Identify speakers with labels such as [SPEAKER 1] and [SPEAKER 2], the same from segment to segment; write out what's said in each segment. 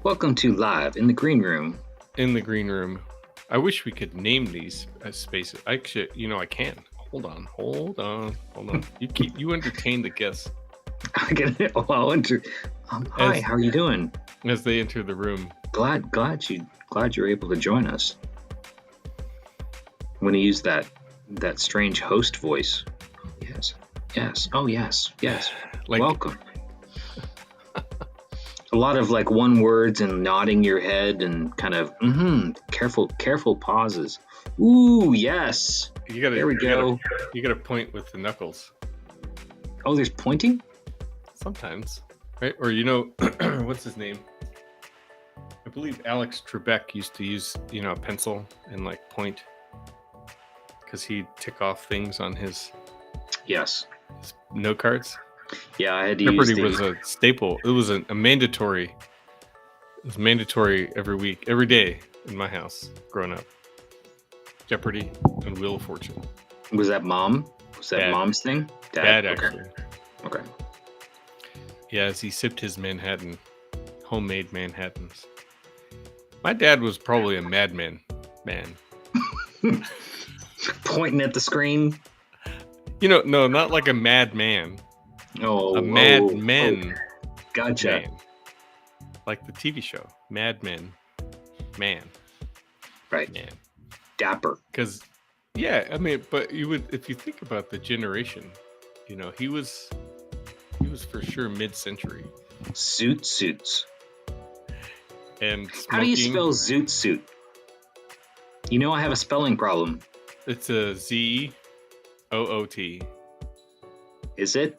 [SPEAKER 1] Welcome to Live in the Green Room.
[SPEAKER 2] In the green room. I wish we could name these spaces. Actually, I can. Hold on. You entertain the guests
[SPEAKER 1] Hi, how are you doing?
[SPEAKER 2] as they enter the room.
[SPEAKER 1] Glad you're able to join us. I'm going to use that strange host voice. Yes. Oh, yes.
[SPEAKER 2] Like,
[SPEAKER 1] Welcome. A lot of like one words and nodding your head and kind of careful pauses. Ooh, yes. There we go.
[SPEAKER 2] You gotta point with the knuckles.
[SPEAKER 1] Oh, there's pointing?
[SPEAKER 2] Sometimes, right? Or what's his name? I believe Alex Trebek used to use a pencil and like point because he'd tick off things on his
[SPEAKER 1] His
[SPEAKER 2] note cards.
[SPEAKER 1] Yeah, I had to
[SPEAKER 2] Jeopardy was a staple. It was a mandatory. It was mandatory every day in my house growing up. Jeopardy and Wheel of Fortune.
[SPEAKER 1] Was that mom? Was that
[SPEAKER 2] Dad.
[SPEAKER 1] Mom's thing?
[SPEAKER 2] Dad actually.
[SPEAKER 1] Okay.
[SPEAKER 2] Yeah, as he sipped his Manhattan, homemade Manhattans. My dad was probably a madman. Man.
[SPEAKER 1] Pointing at the screen?
[SPEAKER 2] No, not like a madman.
[SPEAKER 1] Oh,
[SPEAKER 2] a madman.
[SPEAKER 1] Gotcha.
[SPEAKER 2] Man. Like the TV show, Mad Men. Man.
[SPEAKER 1] Right.
[SPEAKER 2] Man.
[SPEAKER 1] Dapper.
[SPEAKER 2] Because, yeah, I mean, but you would, if you think about the generation, he was for sure mid-century.
[SPEAKER 1] Suits.
[SPEAKER 2] And
[SPEAKER 1] how do you spell zoot suit? I have a spelling problem.
[SPEAKER 2] It's a Z-O-O-T.
[SPEAKER 1] Is it?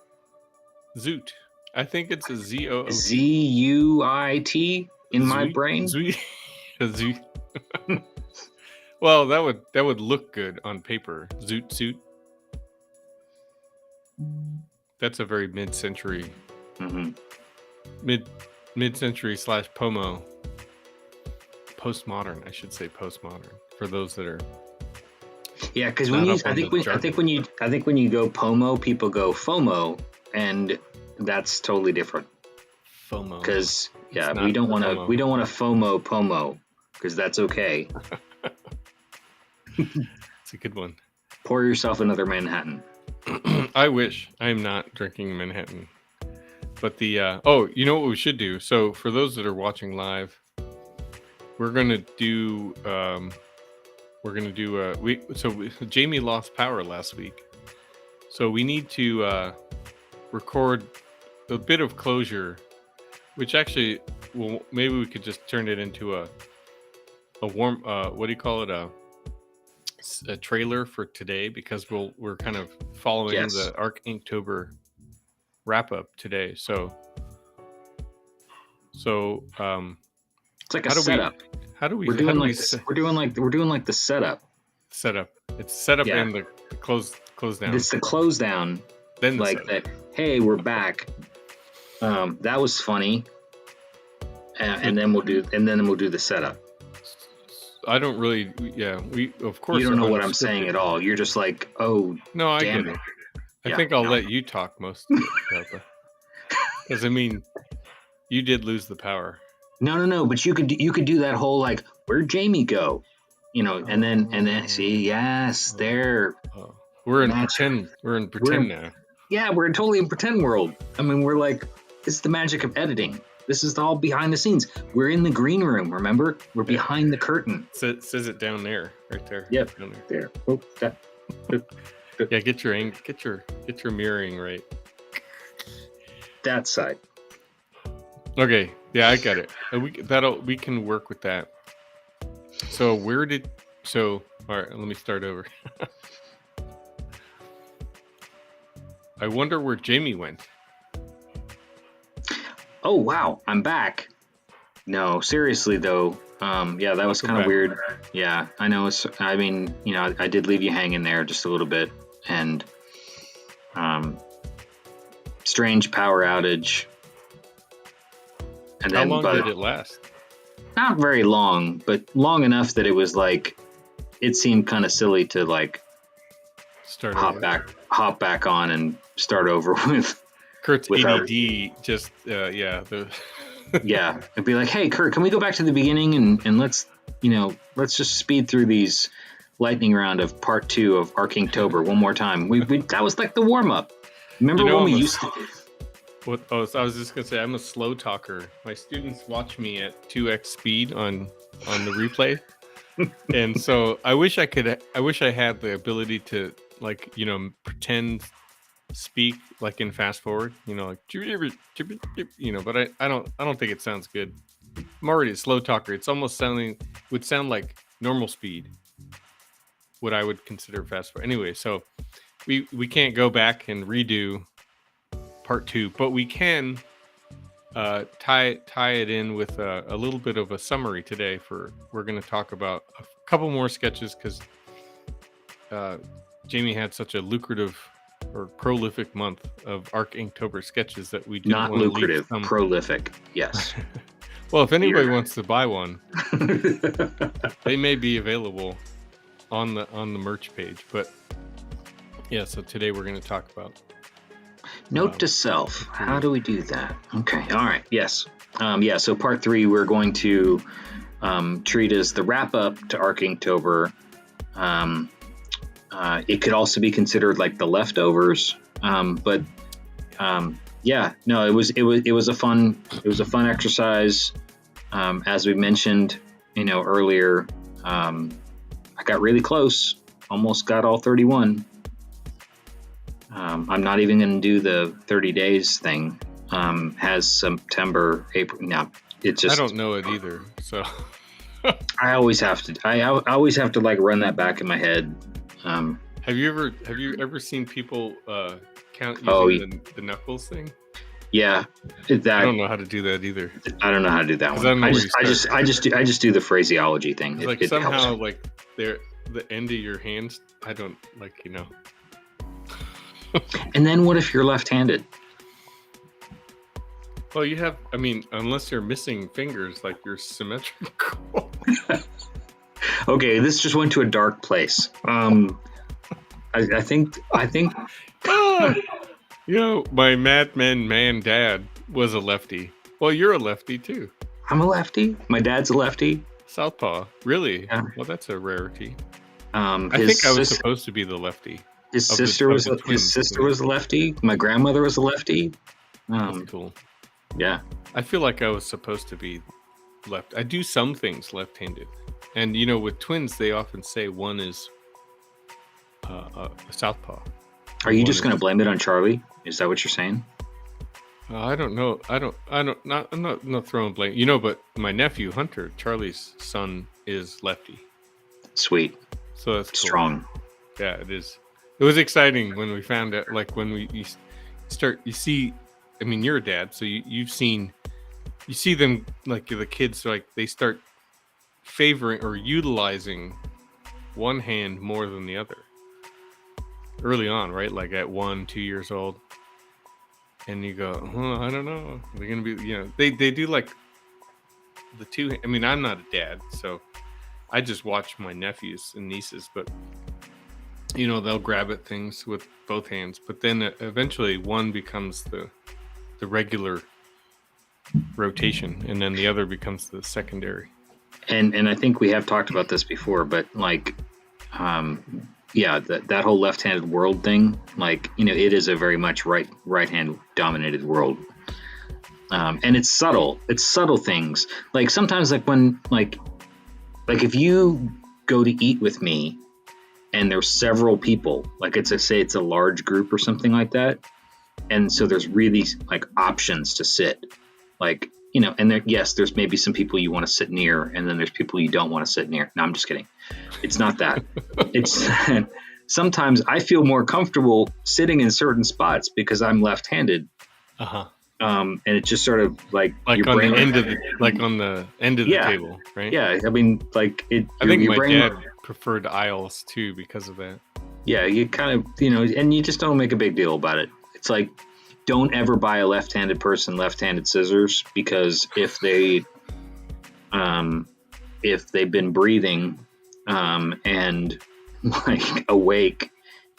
[SPEAKER 2] Zoot. I think it's a Z-O-O-T.
[SPEAKER 1] Z-U-I-T in my brain?
[SPEAKER 2] Zoot. Well, that would look good on paper. Zoot suit. That's a very mid-century.
[SPEAKER 1] Mm-hmm.
[SPEAKER 2] Mid-century / pomo. Postmodern, I should say postmodern. For those that are.
[SPEAKER 1] Yeah, because I think when you go pomo, people go FOMO, and that's totally different.
[SPEAKER 2] FOMO.
[SPEAKER 1] Because we don't want to FOMO pomo, because that's okay.
[SPEAKER 2] It's a good one.
[SPEAKER 1] Pour yourself another Manhattan.
[SPEAKER 2] I wish. I am not drinking Manhattan. But the you know what we should do? So for those that are watching live, we're gonna do Jamie lost power last week, so we need to record a bit of closure, which actually, well, maybe we could just turn it into a warm what do you call it, a trailer for today, because we're kind of following the Arc Inktober wrap up today. So it's like
[SPEAKER 1] a setup. We're doing like the setup.
[SPEAKER 2] Setup. It's setup and the close down.
[SPEAKER 1] It's the close down.
[SPEAKER 2] Then
[SPEAKER 1] like that. Hey, we're back. That was funny. And then we'll do the setup.
[SPEAKER 2] I don't really. Yeah, we of course.
[SPEAKER 1] You don't know what I'm saying at all. You're just like, oh,
[SPEAKER 2] no, I
[SPEAKER 1] damn
[SPEAKER 2] get
[SPEAKER 1] it.
[SPEAKER 2] I think I'll let you talk most of it, because I mean, you did lose the power.
[SPEAKER 1] No, but you could do that whole like, where'd Jamie go? And then see, yes, there.
[SPEAKER 2] We're in pretend. We're in pretend now.
[SPEAKER 1] Yeah, we're totally in pretend world. I mean, we're like, this is the magic of editing. This is all behind the scenes. We're in the green room. Remember, we're behind the curtain.
[SPEAKER 2] It says it down there, right there.
[SPEAKER 1] Yep,
[SPEAKER 2] down
[SPEAKER 1] there. Oh, that.
[SPEAKER 2] Yeah, get your mirroring right.
[SPEAKER 1] That side.
[SPEAKER 2] Okay, yeah, I got it. We can work with that. So all right, let me start over. I wonder where Jamie went.
[SPEAKER 1] Oh wow, I'm back. No, seriously though. That was kind of weird. Yeah, I know. I mean, I did leave you hanging there just a little bit, and strange power outage. And then,
[SPEAKER 2] how long did it last?
[SPEAKER 1] Not very long, but long enough that it was like, it seemed kind of silly to like hop back on and start over with.
[SPEAKER 2] Kurt's ADD just the
[SPEAKER 1] Yeah, it'd be like, hey, Kurt, can we go back to the beginning and let's just speed through these lightning round of part 2 of Arcingtober one more time. We that was like the warm up. Remember when we used to?
[SPEAKER 2] So I was just gonna say I'm a slow talker. My students watch me at 2x speed on the replay, and so I wish I had the ability to pretend speak like in fast forward. Like but I don't think it sounds good. I'm already a slow talker. It's almost would sound like normal speed. What I would consider fast forward. Anyway, so we can't go back and redo part 2, but we can tie it in with a little bit of a summary today. We're going to talk about a couple more sketches because Jamie had such a lucrative or prolific month of Arcingtober sketches that we didn't
[SPEAKER 1] not
[SPEAKER 2] want to
[SPEAKER 1] lucrative,
[SPEAKER 2] leave
[SPEAKER 1] prolific. Yes.
[SPEAKER 2] Well, if anybody wants to buy one, they may be available on the merch page. But yeah, so today we're going to talk about
[SPEAKER 1] note to self. How do we do that? Okay. All right. Yes. So part 3 we're going to treat as the wrap up to Arcingtober. It could also be considered like the leftovers. It was a fun exercise. As we mentioned, earlier, I got really close, almost got all 31. I'm not even going to do the 30 days thing. Has September, April. No, it's just,
[SPEAKER 2] I don't know it either. So
[SPEAKER 1] I always have to like run that back in my head.
[SPEAKER 2] Have you ever seen people count using the knuckles thing?
[SPEAKER 1] Yeah,
[SPEAKER 2] I don't know how to do that either.
[SPEAKER 1] I don't know how to do that one. I just do the phraseology thing.
[SPEAKER 2] It somehow helps. Like the end of your hands. I don't
[SPEAKER 1] And then what if you're left-handed?
[SPEAKER 2] Well, you have. I mean, unless you're missing fingers, like you're symmetrical.
[SPEAKER 1] Okay, this just went to a dark place. I think.
[SPEAKER 2] My Madman man dad was a lefty. Well, you're a lefty too.
[SPEAKER 1] I'm a lefty. My dad's a lefty.
[SPEAKER 2] Southpaw, really?
[SPEAKER 1] Yeah.
[SPEAKER 2] Well, that's a rarity. I think I was supposed to be the lefty.
[SPEAKER 1] His sister was a lefty. My grandmother was a lefty.
[SPEAKER 2] That's cool.
[SPEAKER 1] Yeah.
[SPEAKER 2] I feel like I was supposed to be left. I do some things left-handed, and with twins, they often say one is a southpaw.
[SPEAKER 1] Are you just going to blame it on Charlie? Is that what you're saying?
[SPEAKER 2] I don't know. I'm not throwing blame. But my nephew Hunter, Charlie's son, is lefty.
[SPEAKER 1] Sweet.
[SPEAKER 2] So that's cool.
[SPEAKER 1] Strong.
[SPEAKER 2] Yeah, it is. It was exciting when we found out. Like when you see. I mean, you're a dad, so you see them, like the kids, like they start favoring or utilizing one hand more than the other early on, right? Like at 1-2 years old, and you go, I don't know, they're gonna be, they do like the two. I mean, I'm not a dad, so I just watch my nephews and nieces, but they'll grab at things with both hands, but then eventually one becomes the regular rotation, and then the other becomes the secondary.
[SPEAKER 1] And I think we have talked about this before, but like, that whole left-handed world thing, like, it is a very much right-hand dominated world. And it's subtle things. Like sometimes, like when, like if you go to eat with me and there's several people, like it's a large group or something like that. And so there's really like options to sit, like, and there's maybe some people you want to sit near, and then there's people you don't want to sit near. No, I'm just kidding. It's not that. It's sometimes I feel more comfortable sitting in certain spots because I'm left-handed. And it's just sort of like
[SPEAKER 2] your on brain, the end of the table, right?
[SPEAKER 1] Yeah, I mean, like it.
[SPEAKER 2] I think my dad preferred aisles too because of that.
[SPEAKER 1] Yeah, you kind of, and you just don't make a big deal about it. It's like, don't ever buy a left-handed person left-handed scissors, because if they've been breathing and like awake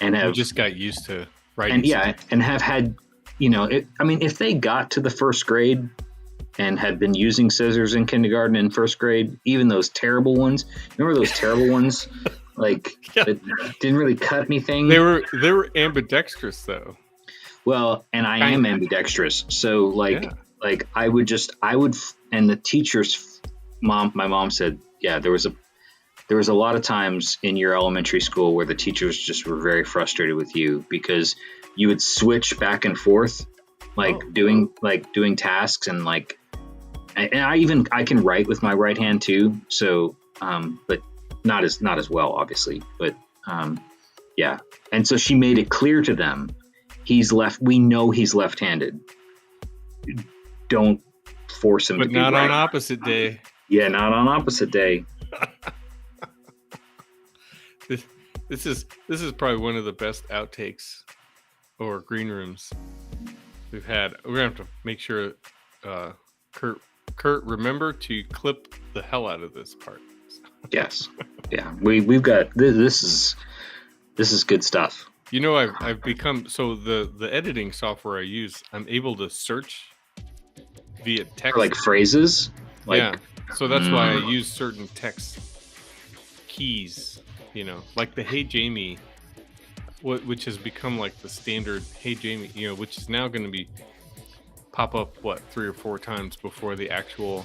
[SPEAKER 1] and have
[SPEAKER 2] just got used to
[SPEAKER 1] writing, and have had, if they got to the first grade and had been using scissors in kindergarten and first grade, even those terrible ones. Remember those terrible ones? Like,
[SPEAKER 2] Yeah.
[SPEAKER 1] that didn't really cut anything.
[SPEAKER 2] They were ambidextrous though.
[SPEAKER 1] Well, and I am ambidextrous, so like I would, and the teacher's mom, my mom said, yeah, there was a lot of times in your elementary school where the teachers just were very frustrated with you because you would switch back and forth, doing tasks, and I can write with my right hand too, so but not as well, obviously, but yeah. And so she made it clear to them, we know he's left-handed. Don't force him
[SPEAKER 2] but
[SPEAKER 1] to be
[SPEAKER 2] not
[SPEAKER 1] right.
[SPEAKER 2] on opposite day.
[SPEAKER 1] Yeah, not on opposite day.
[SPEAKER 2] This is probably one of the best outtakes or green rooms we've had. We're gonna have to make sure Kurt remember to clip the hell out of this part.
[SPEAKER 1] Yes. Yeah. We've got this is good stuff.
[SPEAKER 2] You know, I've become the editing software I use, I'm able to search via text,
[SPEAKER 1] Like phrases.
[SPEAKER 2] Yeah. So that's why I use certain text keys, you know, like the Hey Jamie, which has become like the standard Hey Jamie, you know, which is now going to be pop up 3 or 4 times before the actual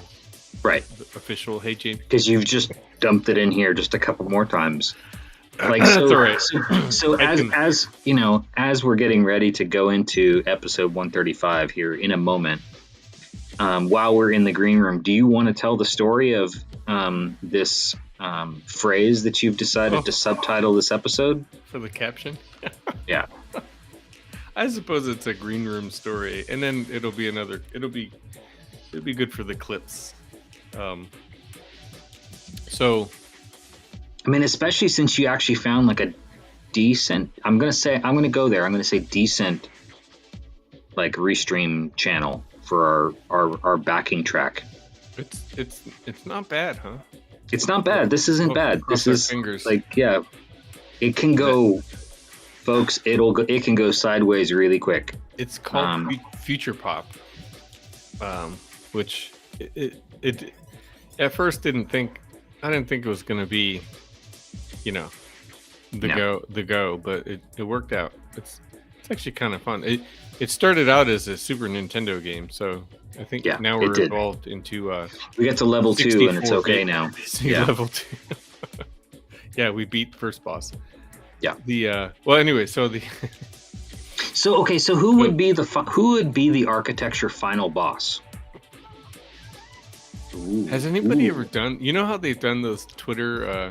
[SPEAKER 2] official Hey Jamie.
[SPEAKER 1] Because you've just dumped it in here just a couple more times. Like,
[SPEAKER 2] that's all right.
[SPEAKER 1] So as you know, as we're getting ready to go into episode 135 here in a moment, while we're in the green room, do you want to tell the story of this phrase that you've decided to subtitle this episode?
[SPEAKER 2] For the caption?
[SPEAKER 1] Yeah.
[SPEAKER 2] I suppose it's a green room story, and then it'll be good for the clips. So,
[SPEAKER 1] I mean, especially since you actually found like a decent, I'm going to go there. I'm going to say decent, like, restream channel for our backing track.
[SPEAKER 2] It's not bad, huh?
[SPEAKER 1] It's not bad. This isn't bad. This is
[SPEAKER 2] fingers.
[SPEAKER 1] Like, yeah, it can go, folks. It can go sideways really quick.
[SPEAKER 2] It's called Future Pop, which it at first I didn't think it was going to be, you know, the go, but it worked out. It's actually kind of fun. It started out as a Super Nintendo game, so I think now we're evolved into
[SPEAKER 1] we get to level 2 and it's okay now.
[SPEAKER 2] Yeah, level 2. Yeah, we beat the first boss.
[SPEAKER 1] Yeah.
[SPEAKER 2] Well, anyway, so
[SPEAKER 1] who would be the architecture final boss? Ooh,
[SPEAKER 2] has anybody ever done? You know how they've done those Twitter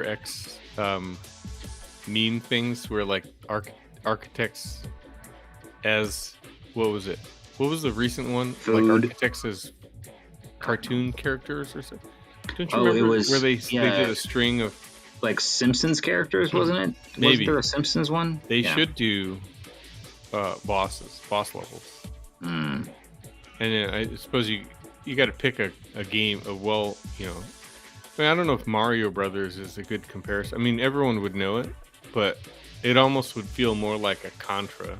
[SPEAKER 2] X meme things where like architects as what was it? What was the recent one?
[SPEAKER 1] Food.
[SPEAKER 2] Like architects as cartoon characters or something? Don't you remember
[SPEAKER 1] it was,
[SPEAKER 2] where they did a string of
[SPEAKER 1] like Simpsons characters, wasn't it?
[SPEAKER 2] Maybe.
[SPEAKER 1] Wasn't there a Simpsons one?
[SPEAKER 2] They should do boss levels.
[SPEAKER 1] Mm.
[SPEAKER 2] And then I suppose you got to pick a game of, well, you know, I mean, I don't know if Mario Brothers is a good comparison. I mean, everyone would know it, but it almost would feel more like a Contra.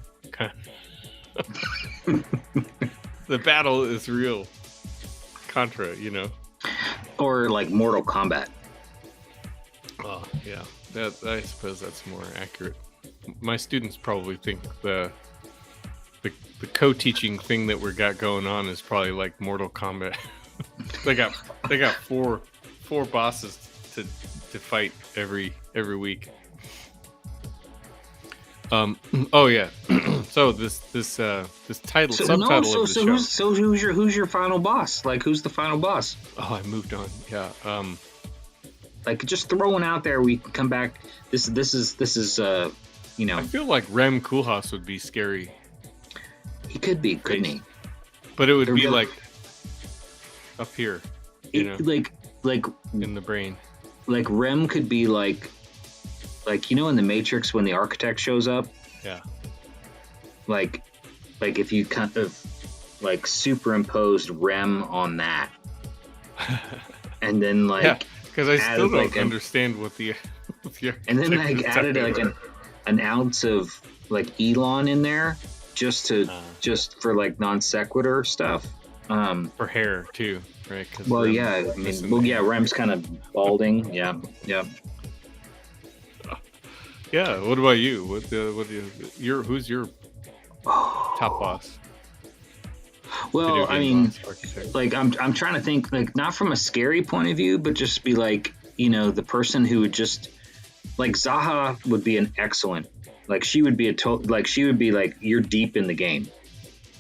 [SPEAKER 2] The battle is real. Contra, you know.
[SPEAKER 1] Or like Mortal Kombat.
[SPEAKER 2] Oh, yeah. I suppose that's more accurate. My students probably think the co-teaching thing that we got going on is probably like Mortal Kombat. they got 4 bosses to fight every week. Oh yeah. So this title subtitle of the show.
[SPEAKER 1] So who's your final boss? Like, who's the final boss?
[SPEAKER 2] Oh, I moved on. Yeah.
[SPEAKER 1] Like, just throwing out there, we can come back. This is you know.
[SPEAKER 2] I feel like Rem Koolhaas would be scary.
[SPEAKER 1] He could be, couldn't he?
[SPEAKER 2] But it would be like up here, you know,
[SPEAKER 1] like
[SPEAKER 2] in the brain.
[SPEAKER 1] Like Rem could be like you know in the Matrix when the architect shows up.
[SPEAKER 2] Yeah.
[SPEAKER 1] Like if you kind of like superimposed Rem on that, and then like
[SPEAKER 2] because I still don't understand what the
[SPEAKER 1] and then like added like an ounce of like Elon in there just for like non sequitur stuff.
[SPEAKER 2] For hair too, right? 'Cause
[SPEAKER 1] Well,
[SPEAKER 2] Rem
[SPEAKER 1] yeah, I
[SPEAKER 2] missing
[SPEAKER 1] mean,
[SPEAKER 2] the
[SPEAKER 1] well, yeah,
[SPEAKER 2] hair.
[SPEAKER 1] Rem's kind of balding. Yeah, yeah.
[SPEAKER 2] Yeah. What about you? Who's your top boss? Video
[SPEAKER 1] Well, I
[SPEAKER 2] game
[SPEAKER 1] mean,
[SPEAKER 2] boss architect.
[SPEAKER 1] like I'm trying to think, like, not from a scary point of view, but just be like, the person who would just, like, Zaha would be an excellent, like, she would be like, she would be like, you're deep in the game,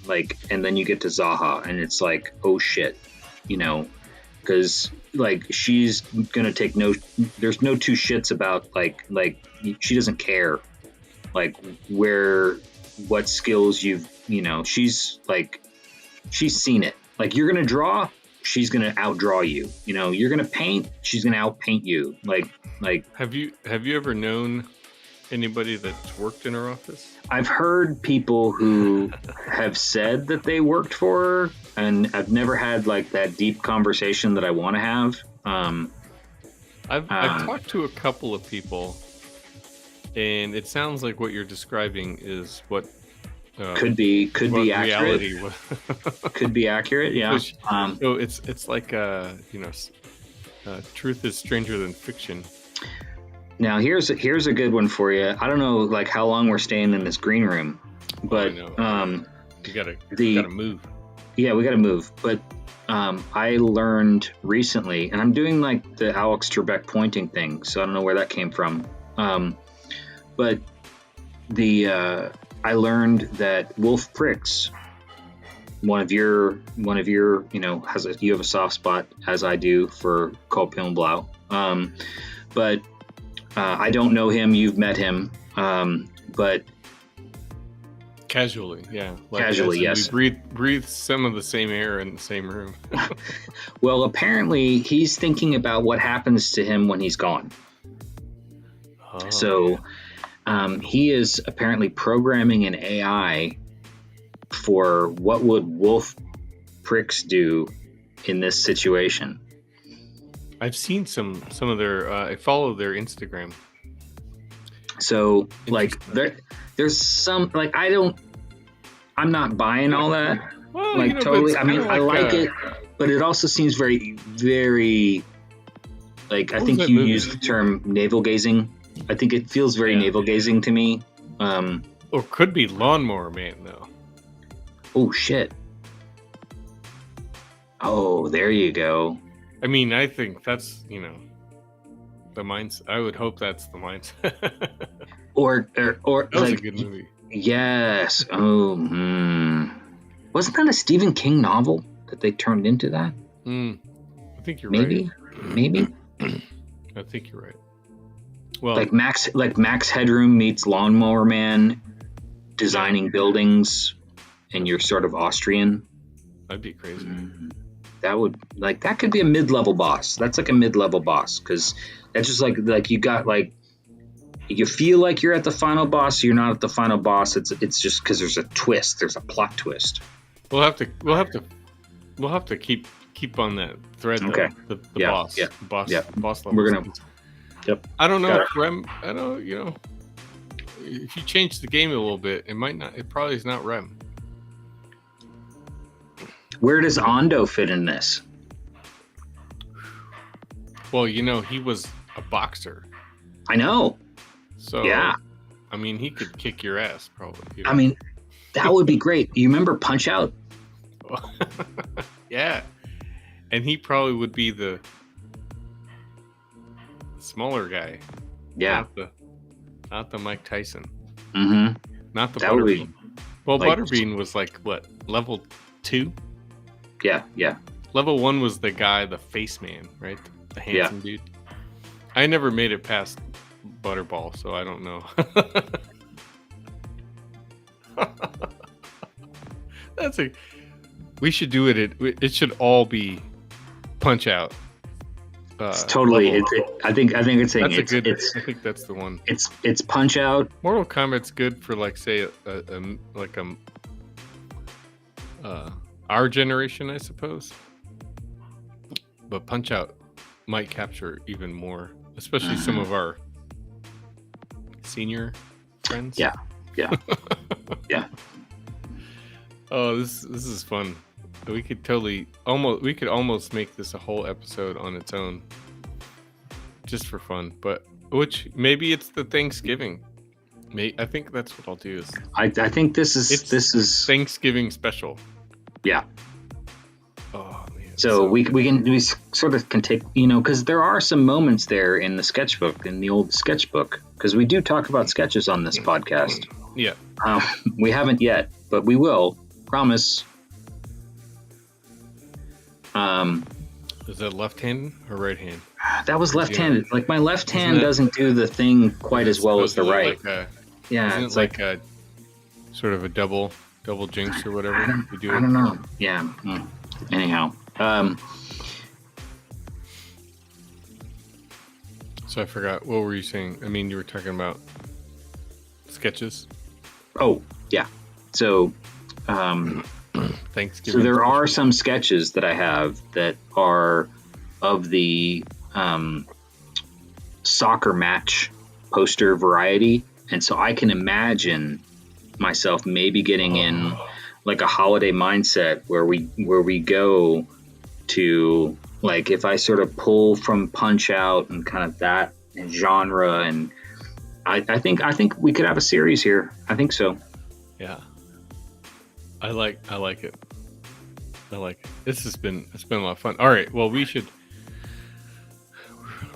[SPEAKER 1] like, and then you get to Zaha and it's like, oh shit, because, like, she's gonna take there's no two shits about, like she doesn't care, like, what skills she's like, she's seen it. Like, you're gonna draw, she's gonna outdraw you. You're gonna paint, she's gonna outpaint you. Like
[SPEAKER 2] Have you ever known anybody that's worked in her office?
[SPEAKER 1] I've heard people who have said that they worked for her, and I've never had, like, that deep conversation that I want to have.
[SPEAKER 2] I've talked to a couple of people, and it sounds like what you're describing is what
[SPEAKER 1] Could be
[SPEAKER 2] what
[SPEAKER 1] accurate.
[SPEAKER 2] reality was.
[SPEAKER 1] Could be accurate. Yeah.
[SPEAKER 2] So it's like truth is stranger than fiction.
[SPEAKER 1] Now here's a good one for you. I don't know, like, how long we're staying in this green room, but
[SPEAKER 2] you gotta move.
[SPEAKER 1] Yeah, we gotta move. But I learned recently, and I'm doing, like, the Alex Trebek pointing thing, so I don't know where that came from. But I learned that Wolf Pricks, one of your you have a soft spot, as I do, for Cole Pillenblau. But I don't know him. You've met him, but
[SPEAKER 2] casually, yeah.
[SPEAKER 1] Casually, yes.
[SPEAKER 2] We breathe some of the same air in the same room.
[SPEAKER 1] Well, apparently he's thinking about what happens to him when he's gone.
[SPEAKER 2] Oh,
[SPEAKER 1] So he is apparently programming an AI for what would Wolf Pricks do in this situation.
[SPEAKER 2] I've seen some of their. I follow their Instagram.
[SPEAKER 1] So, like, there's some, like, I'm not buying all that.
[SPEAKER 2] Well,
[SPEAKER 1] Like, totally. I mean, I like it, but it also seems very, very, like, I think you used the term navel gazing. I think it feels very navel gazing to me.
[SPEAKER 2] Or could be Lawnmower Man, though.
[SPEAKER 1] Oh shit. Oh, there you go.
[SPEAKER 2] I mean, I think that's, the mindset. I would hope that's the mindset.
[SPEAKER 1] Or
[SPEAKER 2] that was
[SPEAKER 1] like,
[SPEAKER 2] a good movie.
[SPEAKER 1] Yes. Oh, wasn't that a Stephen King novel that they turned into that?
[SPEAKER 2] I think you're
[SPEAKER 1] Maybe.
[SPEAKER 2] I think you're right. Well,
[SPEAKER 1] like Max Headroom meets Lawnmower Man, designing buildings, and you're sort of Austrian.
[SPEAKER 2] That'd be crazy.
[SPEAKER 1] That could be a mid-level boss. That's like a mid-level boss, because that's just like you got, like, you feel like you're at the final boss, so you're not at the final boss. It's just because there's a twist. There's a plot twist.
[SPEAKER 2] We'll have to keep on that thread.
[SPEAKER 1] Okay.
[SPEAKER 2] The boss. Yeah. Boss level.
[SPEAKER 1] We're gonna. Yep.
[SPEAKER 2] I don't know if Rem. I don't. If you change the game a little bit, it might not. It probably is not Rem.
[SPEAKER 1] Where does Ando fit in this?
[SPEAKER 2] Well, he was a boxer.
[SPEAKER 1] I know.
[SPEAKER 2] So
[SPEAKER 1] yeah.
[SPEAKER 2] I mean, he could kick your ass, probably.
[SPEAKER 1] I mean, that would be great. You remember Punch Out?
[SPEAKER 2] Yeah. And he probably would be the smaller guy.
[SPEAKER 1] Yeah.
[SPEAKER 2] Not the Mike Tyson.
[SPEAKER 1] Mm-hmm.
[SPEAKER 2] Not the Butterbean. Well, like, Butterbean was like, what, level 2?
[SPEAKER 1] Yeah.
[SPEAKER 2] Level 1 was the guy, the face man, right? The handsome dude. I never made it past Butterball, so I don't know. We should do it. It should all be Punch Out.
[SPEAKER 1] It's totally. I think it's saying
[SPEAKER 2] I think that's the one.
[SPEAKER 1] It's Punch Out.
[SPEAKER 2] Mortal Kombat's good for, like, say our generation, I suppose. But Punch Out might capture even more, especially some of our senior friends.
[SPEAKER 1] Yeah.
[SPEAKER 2] Oh, this is fun. We could almost make this a whole episode on its own, just for fun. But which maybe it's the Thanksgiving. I think that's what I'll do.
[SPEAKER 1] I think this is
[SPEAKER 2] Thanksgiving special.
[SPEAKER 1] Yeah.
[SPEAKER 2] Oh man.
[SPEAKER 1] So we sort of can take, because there are some moments there in the sketchbook, in the old sketchbook, because we do talk about sketches on this podcast.
[SPEAKER 2] Yeah.
[SPEAKER 1] We haven't yet, but we will. Promise.
[SPEAKER 2] Is that left hand or right hand?
[SPEAKER 1] That was left-handed. Like my left hand doesn't do the thing quite as well as the right.
[SPEAKER 2] It's like a sort of a double jinx or whatever.
[SPEAKER 1] I don't know. Yeah. Anyhow.
[SPEAKER 2] So I forgot. What were you saying? I mean, you were talking about sketches.
[SPEAKER 1] Oh yeah. So.
[SPEAKER 2] Thanksgiving.
[SPEAKER 1] So there are some sketches that I have that are of the soccer match poster variety, and so I can imagine myself maybe getting in like a holiday mindset where we go to, like, if I sort of pull from Punch Out and kind of that genre, and I think we could have a series here. I think so.
[SPEAKER 2] Yeah. I like it. It's been a lot of fun. All right, well, we're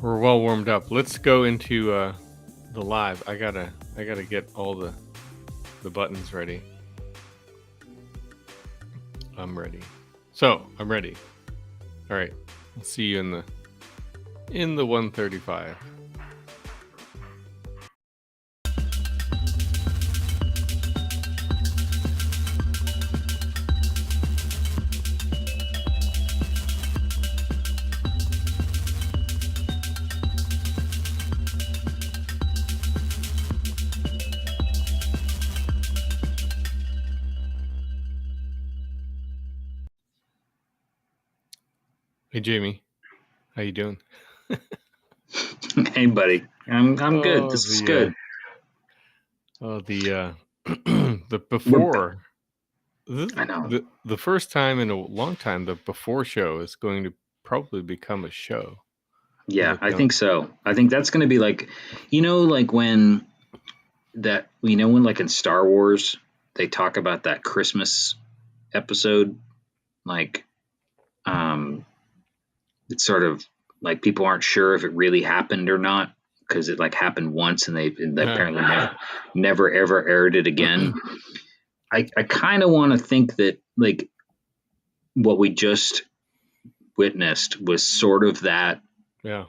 [SPEAKER 2] well warmed up. Let's go into the live. I gotta get all the buttons ready. I'm ready. So I'm ready. All right, I'll see you in the 135. Hey Jamie, how you doing?
[SPEAKER 1] Hey buddy, I'm good. This is good.
[SPEAKER 2] The before.
[SPEAKER 1] I know.
[SPEAKER 2] The first time in a long time, the before show is going to probably become a show.
[SPEAKER 1] Yeah, I think so. I think that's going to be like, like when like in Star Wars, they talk about that Christmas episode, like, it's sort of like people aren't sure if it really happened or not because it like happened once and they apparently never ever aired it again. I kind of want to think that like what we just witnessed was sort of that.
[SPEAKER 2] Yeah.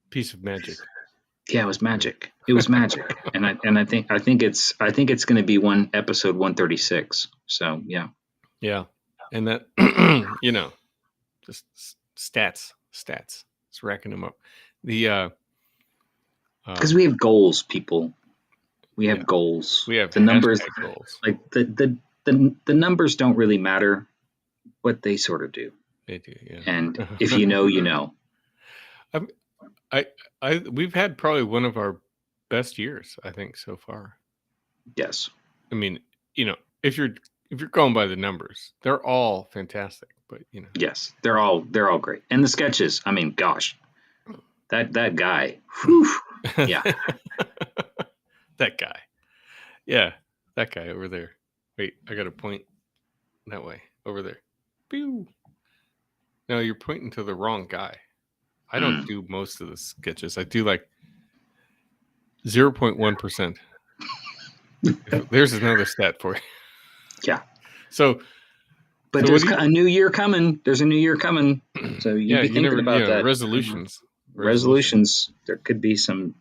[SPEAKER 2] Piece of magic.
[SPEAKER 1] Yeah, it was magic. It was magic, and I think it's going to be episode 136. So yeah.
[SPEAKER 2] Yeah, and that just stats. It's racking them up. The
[SPEAKER 1] because we have goals, people. We have goals.
[SPEAKER 2] We have
[SPEAKER 1] the numbers.
[SPEAKER 2] Goals.
[SPEAKER 1] Like the numbers don't really matter, but they sort of do.
[SPEAKER 2] They do, yeah.
[SPEAKER 1] And if you know, you know.
[SPEAKER 2] We've had probably one of our best years, I think, so far.
[SPEAKER 1] Yes.
[SPEAKER 2] I mean, if you're going by the numbers, they're all fantastic. But
[SPEAKER 1] yes, they're all great, and the sketches. I mean, gosh, that guy. Whew, yeah.
[SPEAKER 2] That guy. Yeah, that guy over there. Wait, I got to point that way. Over there. Pew. No, you're pointing to the wrong guy. I don't do most of the sketches. I do like 0.1%. There's another stat for you.
[SPEAKER 1] Yeah.
[SPEAKER 2] So,
[SPEAKER 1] but there's a new year coming. There's a new year coming. So you be thinking about that.
[SPEAKER 2] Resolutions.
[SPEAKER 1] There could be some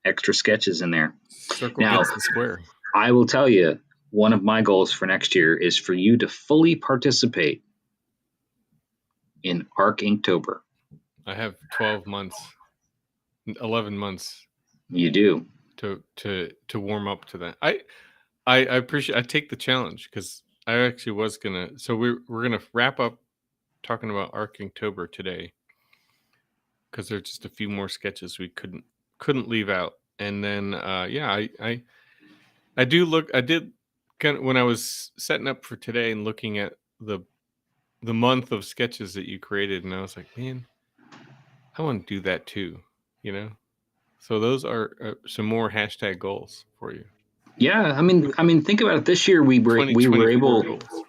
[SPEAKER 1] extra sketches in there.
[SPEAKER 2] Circle gets the square.
[SPEAKER 1] I will tell you, one of my goals for next year is for you to fully participate in Inktober.
[SPEAKER 2] I have 11 months.
[SPEAKER 1] You do
[SPEAKER 2] to warm up to that. I appreciate. I take the challenge because I actually was gonna. So we're gonna wrap up talking about Inktober today because there's just a few more sketches we couldn't leave out. And then I did when I was setting up for today and looking at the month of sketches that you created, and I was like, man, I want to do that too, you know. So those are some more hashtag goals for you.
[SPEAKER 1] Yeah, I mean, think about it. This year we were
[SPEAKER 2] 2024
[SPEAKER 1] able.
[SPEAKER 2] goals.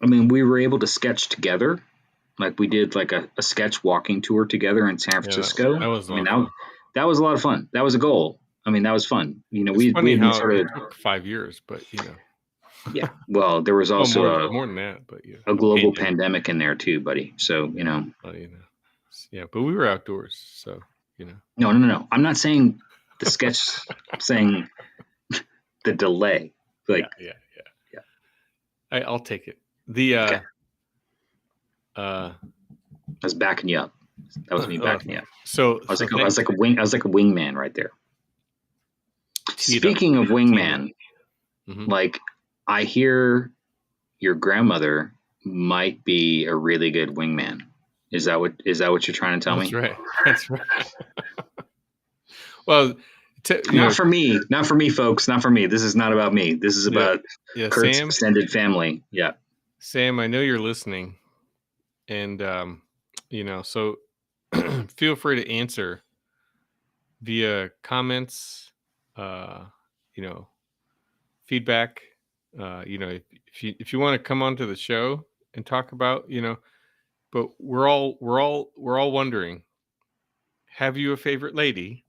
[SPEAKER 1] I mean, we were able to sketch together. Like we did like a sketch walking tour together in San
[SPEAKER 2] Yeah,
[SPEAKER 1] Francisco.
[SPEAKER 2] that was a
[SPEAKER 1] I mean,
[SPEAKER 2] lot of fun.
[SPEAKER 1] that was a lot of fun. That was a goal. I mean, that was fun.
[SPEAKER 2] It's
[SPEAKER 1] We
[SPEAKER 2] funny
[SPEAKER 1] had been
[SPEAKER 2] how
[SPEAKER 1] sort
[SPEAKER 2] it
[SPEAKER 1] of,
[SPEAKER 2] took 5 years, but
[SPEAKER 1] yeah. Well, there was
[SPEAKER 2] well,
[SPEAKER 1] also
[SPEAKER 2] more than that, but
[SPEAKER 1] a global
[SPEAKER 2] pandemic.
[SPEAKER 1] pandemic in there too, buddy. So
[SPEAKER 2] Well, yeah, but we were outdoors, so
[SPEAKER 1] no. I'm not saying the sketch. I'm saying the delay.
[SPEAKER 2] yeah,
[SPEAKER 1] Like,
[SPEAKER 2] yeah.
[SPEAKER 1] yeah.
[SPEAKER 2] I'll take it. The
[SPEAKER 1] Okay,
[SPEAKER 2] uh,
[SPEAKER 1] I was backing you up. That was me backing you up.
[SPEAKER 2] so
[SPEAKER 1] I was like, I
[SPEAKER 2] thanks,
[SPEAKER 1] was like a wing. I was like a wingman right there.
[SPEAKER 2] teed up,
[SPEAKER 1] Speaking of
[SPEAKER 2] teed up.
[SPEAKER 1] wingman, like I hear your grandmother might be a really good wingman. Is that what you're trying to tell
[SPEAKER 2] That's
[SPEAKER 1] me?
[SPEAKER 2] right. That's right. Well,
[SPEAKER 1] Not for me. Not for me, folks. Not for me. This is not about me. This is about Kurt's
[SPEAKER 2] Sam.
[SPEAKER 1] extended family. Yeah.
[SPEAKER 2] Sam, I know you're listening, and so feel free to answer via comments, uh, feedback. If you want to come onto the show and talk about, but we're all wondering, have you a favorite lady?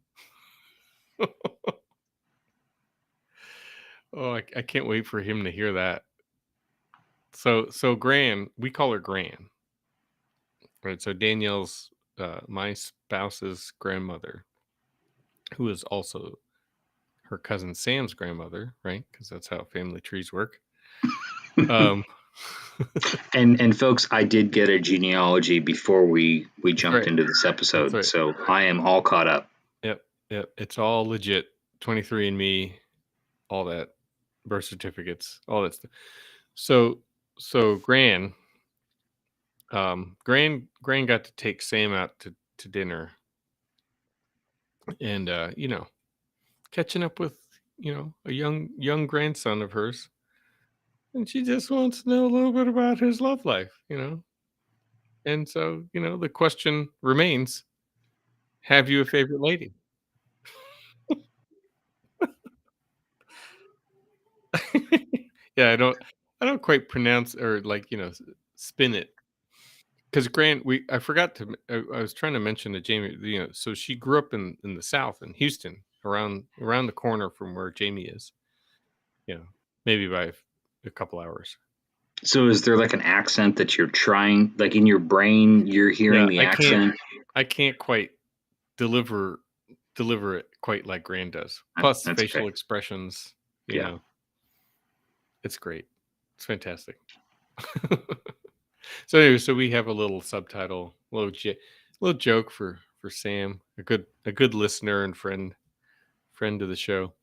[SPEAKER 2] Oh, I can't wait for him to hear that. So Gran, we call her Gran, right? So Danielle's my spouse's grandmother, who is also her cousin Sam's grandmother, right? Because that's how family trees work.
[SPEAKER 1] And folks, I did get a genealogy before we jumped
[SPEAKER 2] right.
[SPEAKER 1] into this episode,
[SPEAKER 2] Right.
[SPEAKER 1] so I am all caught up.
[SPEAKER 2] Yep. It's all legit. 23andMe, all that, birth certificates, all that stuff. So Gran got to take Sam out to dinner, and catching up with a young grandson of hers, and she just wants to know a little bit about his love life, and so the question remains: have you a favorite lady? Yeah, I don't quite pronounce or spin it, because Grant, I forgot to I was trying to mention to Jamie, so she grew up in the South, in Houston, around the corner from where Jamie is, maybe by a couple hours.
[SPEAKER 1] So is there like an accent that you're trying, like in your brain, you're hearing
[SPEAKER 2] Yeah,
[SPEAKER 1] the accent?
[SPEAKER 2] I can't quite deliver it quite like Grand does. Plus
[SPEAKER 1] That's okay.
[SPEAKER 2] facial expressions,
[SPEAKER 1] Yeah.
[SPEAKER 2] it's great. It's fantastic. So anyway, so we have a little subtitle, little joke for Sam, a good listener and friend of the show.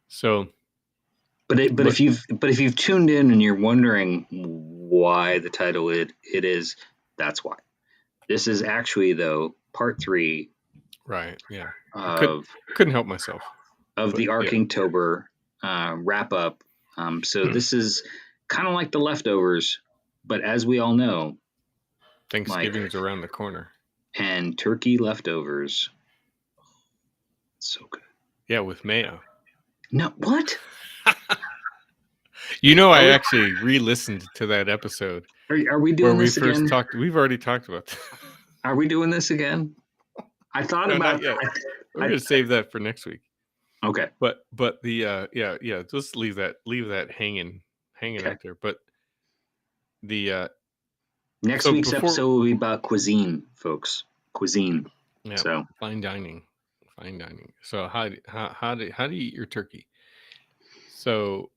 [SPEAKER 2] So,
[SPEAKER 1] But
[SPEAKER 2] but
[SPEAKER 1] if you've tuned in and you're wondering why the title it is, that's why. This is actually though part 3
[SPEAKER 2] right, yeah, I
[SPEAKER 1] of
[SPEAKER 2] couldn't help myself, but
[SPEAKER 1] the
[SPEAKER 2] yeah.
[SPEAKER 1] Arkingtober wrap up. So this is kind of like the leftovers, but as we all know, like,
[SPEAKER 2] Thanksgiving's around the corner.
[SPEAKER 1] and turkey leftovers, so good.
[SPEAKER 2] Yeah, with mayo.
[SPEAKER 1] No, what?
[SPEAKER 2] I
[SPEAKER 1] we,
[SPEAKER 2] actually re-listened to that episode
[SPEAKER 1] are we
[SPEAKER 2] where
[SPEAKER 1] doing
[SPEAKER 2] we
[SPEAKER 1] this
[SPEAKER 2] first
[SPEAKER 1] again?
[SPEAKER 2] talked. We've already talked about that.
[SPEAKER 1] Are we doing this again? I thought
[SPEAKER 2] No,
[SPEAKER 1] about.
[SPEAKER 2] not yet. We're gonna save that for next week.
[SPEAKER 1] Okay.
[SPEAKER 2] But the yeah, just leave that hanging
[SPEAKER 1] Okay.
[SPEAKER 2] out there. But the
[SPEAKER 1] Next
[SPEAKER 2] so
[SPEAKER 1] week's
[SPEAKER 2] before,
[SPEAKER 1] episode will be about cuisine, folks. Cuisine.
[SPEAKER 2] yeah,
[SPEAKER 1] So
[SPEAKER 2] fine dining. So how do you eat your turkey? So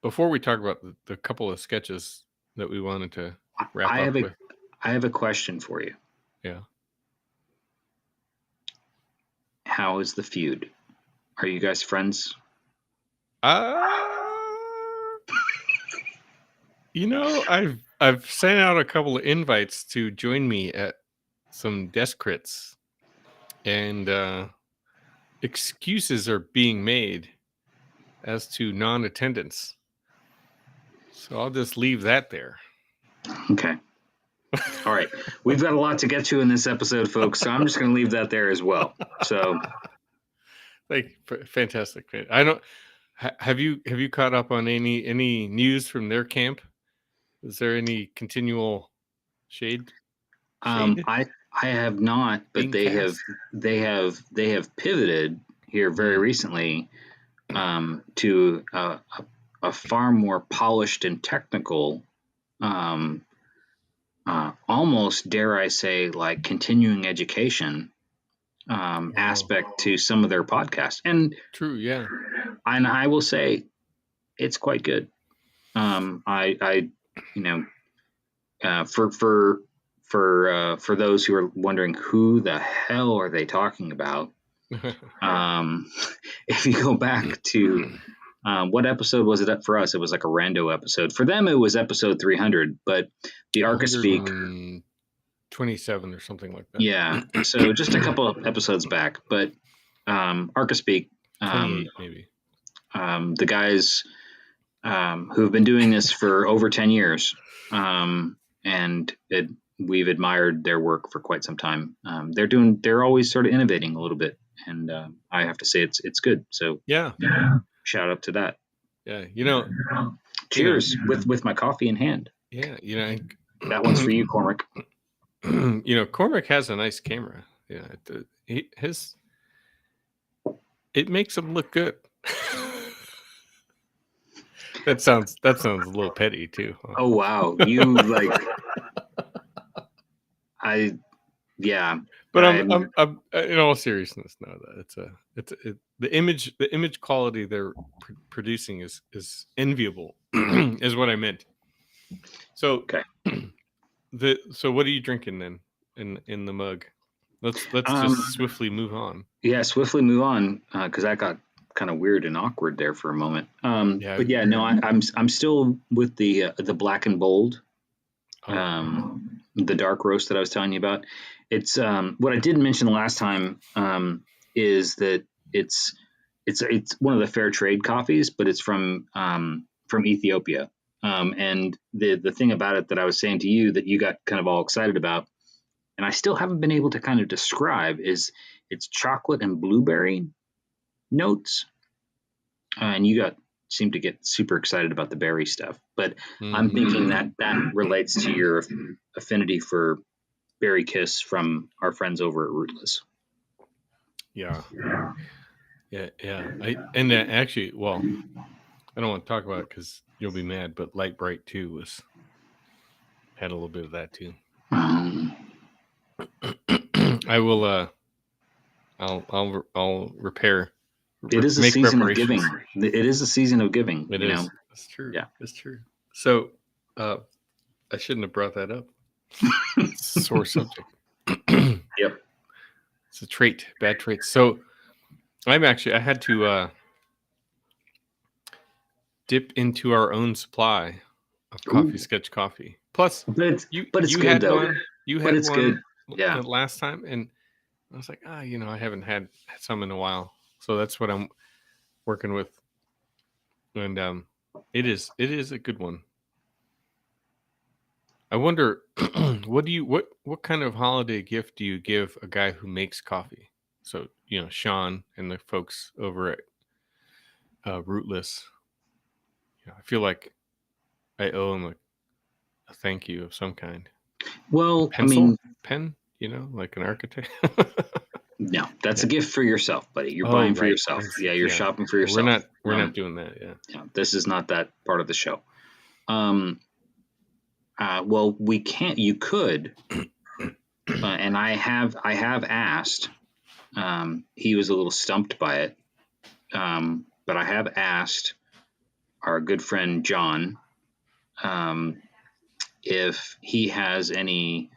[SPEAKER 2] before we talk about the couple of sketches that we wanted to wrap
[SPEAKER 1] I
[SPEAKER 2] up
[SPEAKER 1] have a
[SPEAKER 2] with,
[SPEAKER 1] question for you.
[SPEAKER 2] yeah.
[SPEAKER 1] How is the feud? Are you guys friends?
[SPEAKER 2] Uh, I've sent out a couple of invites to join me at some desk crits, and excuses are being made as to non-attendance. So I'll just leave that there.
[SPEAKER 1] Okay. All right. We've got a lot to get to in this episode, folks. So I'm just going to leave that there as well. So,
[SPEAKER 2] like, fantastic. I don't. Have you caught up on any news from their camp? Is there any continual shade?
[SPEAKER 1] I have not, but
[SPEAKER 2] Being
[SPEAKER 1] they have pivoted here very recently to a far more polished and technical, almost dare I say, like continuing education aspect to some of their podcasts. And
[SPEAKER 2] true, yeah.
[SPEAKER 1] And I will say, it's quite good. I you know, for those who are wondering who the hell are they talking about, if you go back to what episode was it up for us? It was like a rando episode. For them, it was episode 300, but the Arca Speak
[SPEAKER 2] 27 or something like that.
[SPEAKER 1] Yeah, so just a couple of episodes back, but Arca Speak,
[SPEAKER 2] 28 maybe.
[SPEAKER 1] the guys who have been doing this for over 10 years, and we've admired their work for quite some time. They're always sort of innovating a little bit, and I have to say it's good. So
[SPEAKER 2] yeah,
[SPEAKER 1] shout out to that.
[SPEAKER 2] Yeah,
[SPEAKER 1] cheers with my coffee in hand.
[SPEAKER 2] Yeah,
[SPEAKER 1] that one's for you, Cormac.
[SPEAKER 2] Cormac has a nice camera. Yeah, it makes him look good. That sounds a little petty too. Huh?
[SPEAKER 1] Oh wow, you like
[SPEAKER 2] But I'm in all seriousness, no, the image quality they're producing is enviable, is what I meant. So
[SPEAKER 1] okay.
[SPEAKER 2] So what are you drinking then in the mug? Let's just swiftly move on.
[SPEAKER 1] Yeah, swiftly move on because that got kind of weird and awkward there for a moment. But yeah, no, I'm still with the black and bold, the dark roast that I was telling you about. It's what I didn't mention the last time is that it's one of the fair trade coffees, but it's from Ethiopia. And the thing about it that I was saying to you that you got kind of all excited about, and I still haven't been able to kind of describe, is it's chocolate and blueberry notes. And you seem to get super excited about the berry stuff, but I'm thinking that relates to your affinity for Berry Kiss from our friends over at Rootless.
[SPEAKER 2] Yeah. Actually, well, I don't want to talk about it because you'll be mad, but Light Bright 2 had a little bit of that too. I will. I'll repair.
[SPEAKER 1] It is a season of giving. It is a season of giving.
[SPEAKER 2] It is. That's true. Yeah, it's true. So, I shouldn't have brought that up. Sore subject.
[SPEAKER 1] Yep.
[SPEAKER 2] It's a trait, bad trait. So, I had to dip into our own supply of Coffee Sketch coffee. Plus,
[SPEAKER 1] but
[SPEAKER 2] you
[SPEAKER 1] good,
[SPEAKER 2] had
[SPEAKER 1] though.
[SPEAKER 2] one. You had
[SPEAKER 1] it's
[SPEAKER 2] one
[SPEAKER 1] good. Yeah.
[SPEAKER 2] Last time, and I was like, I haven't had some in a while, so that's what I'm working with, and it is a good one. I wonder, what kind of holiday gift do you give a guy who makes coffee? So Sean and the folks over at Rootless. I feel like I owe him a thank you of some kind.
[SPEAKER 1] Well,
[SPEAKER 2] pen, like an architect.
[SPEAKER 1] No, that's a gift for yourself, buddy. You're buying for yourself. Yeah, you're shopping for yourself.
[SPEAKER 2] We're not doing that.
[SPEAKER 1] Yeah, this is not that part of the show. Well, we can't. You could, and I have asked. He was a little stumped by it, but I have asked our good friend John if he has any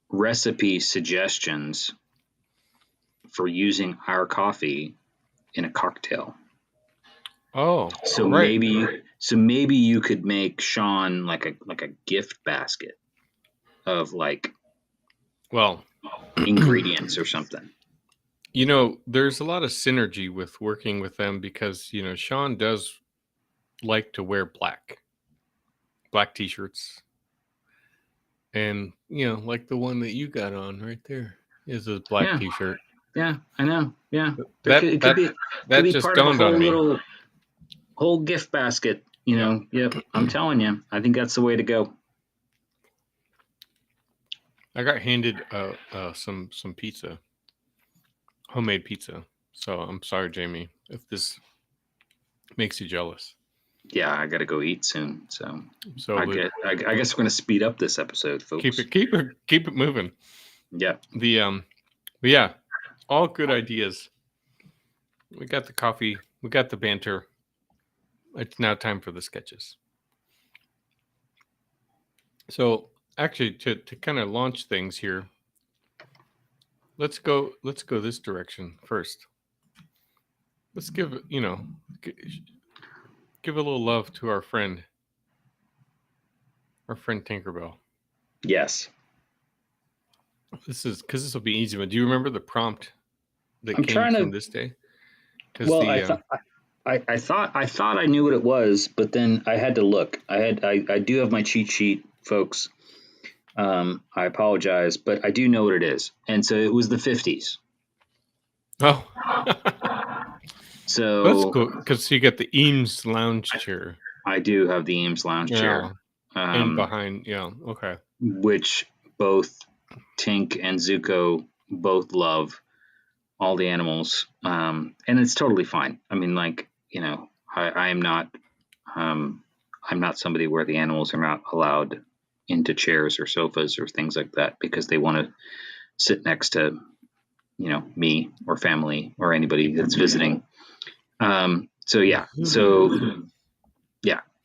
[SPEAKER 1] recipe suggestions for using our coffee in a cocktail.
[SPEAKER 2] Oh,
[SPEAKER 1] so right. maybe you could make Sean like a gift basket of ingredients or something.
[SPEAKER 2] There's a lot of synergy with working with them because, Sean does like to wear black t-shirts. And, like the one that you got on right there is a black t-shirt.
[SPEAKER 1] Yeah, I know. Yeah.
[SPEAKER 2] That
[SPEAKER 1] It could
[SPEAKER 2] that
[SPEAKER 1] be
[SPEAKER 2] just
[SPEAKER 1] part of a
[SPEAKER 2] dawned on me.
[SPEAKER 1] whole gift basket,
[SPEAKER 2] Yeah.
[SPEAKER 1] Yep. I'm telling you. I think that's the way to go.
[SPEAKER 2] I got handed some pizza, homemade pizza. So I'm sorry, Jamie, if this makes you jealous.
[SPEAKER 1] Yeah, I got to go eat soon. So I
[SPEAKER 2] So
[SPEAKER 1] guess we're going to speed up this episode, folks.
[SPEAKER 2] keep it moving.
[SPEAKER 1] Yeah.
[SPEAKER 2] But yeah, all good ideas. We got the coffee, we got the banter. It's now time for the sketches. So actually, to kind of launch things here, let's go this direction first. Let's give give a little love to our friend Tinkerbell.
[SPEAKER 1] Yes.
[SPEAKER 2] This will be easy. But do you remember the prompt that
[SPEAKER 1] I'm
[SPEAKER 2] came
[SPEAKER 1] trying
[SPEAKER 2] from
[SPEAKER 1] to.
[SPEAKER 2] this day?
[SPEAKER 1] Well, I thought I knew what it was, but then I had to look. I do have my cheat sheet, folks. I apologize, but I do know what it is, and so it was the 50s.
[SPEAKER 2] Oh,
[SPEAKER 1] so
[SPEAKER 2] that's cool because you get the Eames lounge chair.
[SPEAKER 1] I do have the Eames lounge chair,
[SPEAKER 2] and behind, okay,
[SPEAKER 1] which both Tink and Zuko both love. All the animals, and it's totally fine. I mean, I am not, I'm not somebody where the animals are not allowed into chairs or sofas or things like that because they want to sit next to, me or family or anybody that's visiting. So yeah,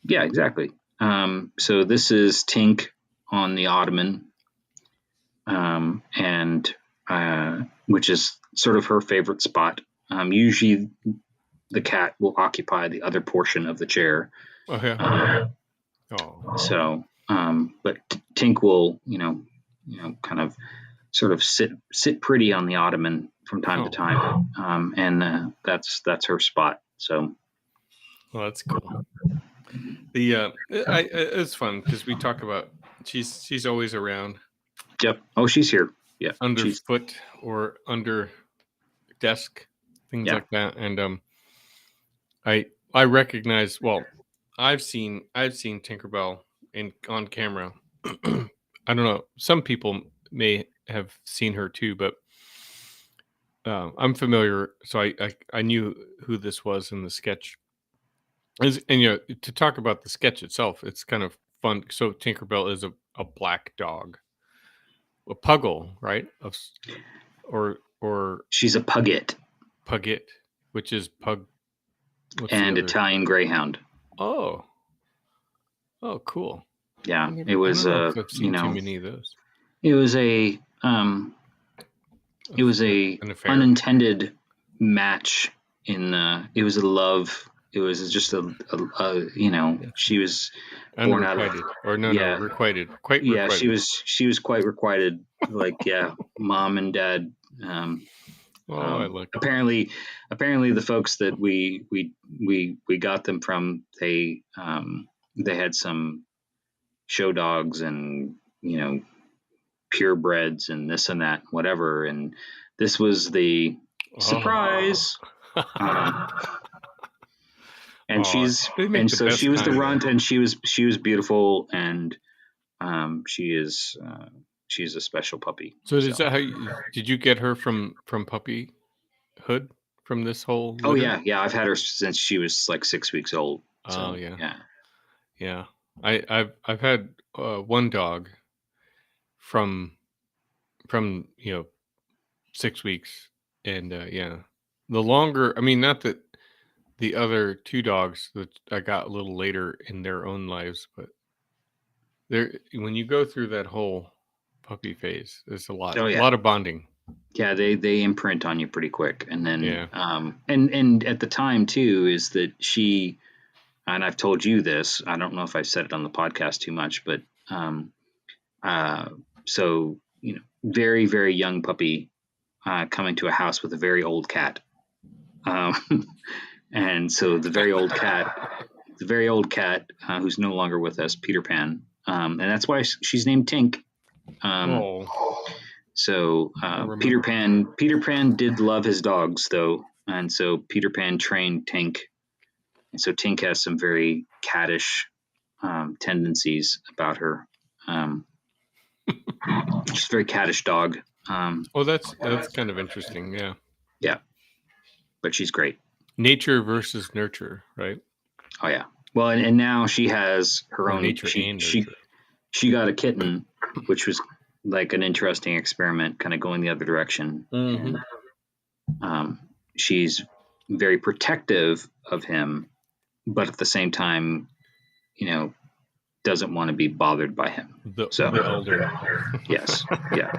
[SPEAKER 1] exactly. So this is Tink on the ottoman, and which is sort of her favorite spot. Usually, the cat will occupy the other portion of the chair.
[SPEAKER 2] Okay.
[SPEAKER 1] So, but Tink will, kind of sort of sit pretty on the ottoman from time to time, and that's her spot. So,
[SPEAKER 2] well, that's cool. It's fun because we talk about she's always around.
[SPEAKER 1] Yep. Oh, she's here. Yeah.
[SPEAKER 2] Underfoot or under desk, things like that. And I recognize. Well, I've seen Tinkerbell on camera. I don't know. Some people may have seen her too, but I'm familiar. So I knew who this was in the sketch. And to talk about the sketch itself, it's kind of fun. So Tinkerbell is a black dog, a Puggle, right? Or
[SPEAKER 1] she's a Pugget,
[SPEAKER 2] which is pug,
[SPEAKER 1] and Italian Greyhound.
[SPEAKER 2] Oh, cool.
[SPEAKER 1] Yeah, it was.
[SPEAKER 2] I don't know if I've seen too many of those.
[SPEAKER 1] It was a unintended match in the. It was a love. It was just she was born out of
[SPEAKER 2] requited. Quite
[SPEAKER 1] yeah,
[SPEAKER 2] requited.
[SPEAKER 1] she was quite requited. Mom and dad. Apparently the folks that we got them from, they had some show dogs and purebreds and this and that, whatever, and this was the surprise. And she was the runt, and she was beautiful, and she's a special puppy.
[SPEAKER 2] So is that how did you get her from puppyhood, from this whole litter?
[SPEAKER 1] Oh yeah, I've had her since she was like 6 weeks old. So,
[SPEAKER 2] yeah. I've had one dog from 6 weeks, and the longer, I mean, not that the other two dogs that I got a little later in their own lives, but when you go through that whole puppy phase, there's a lot of bonding.
[SPEAKER 1] Yeah, they imprint on you pretty quick, and then and at the time too is that she, and I've told you this, I don't know if I've said it on the podcast too much, but so very very young puppy, coming to a house with a very old cat. And so the very old cat, who's no longer with us, Peter Pan, and that's why she's named Tink. So Peter Pan did love his dogs, though, and so Peter Pan trained Tink, and so Tink has some very cattish tendencies about her. She's a very cattish dog.
[SPEAKER 2] That's kind of interesting. Yeah.
[SPEAKER 1] Yeah, but she's great.
[SPEAKER 2] Nature versus nurture, right?
[SPEAKER 1] Oh yeah. Well, and now she has her own.
[SPEAKER 2] Nature and nurture.
[SPEAKER 1] She got a kitten, which was like an interesting experiment, kind of going the other direction.
[SPEAKER 2] Mm-hmm.
[SPEAKER 1] And, she's very protective of him, but at the same time, doesn't want to be bothered by him.
[SPEAKER 2] The elder.
[SPEAKER 1] Yes. Yeah.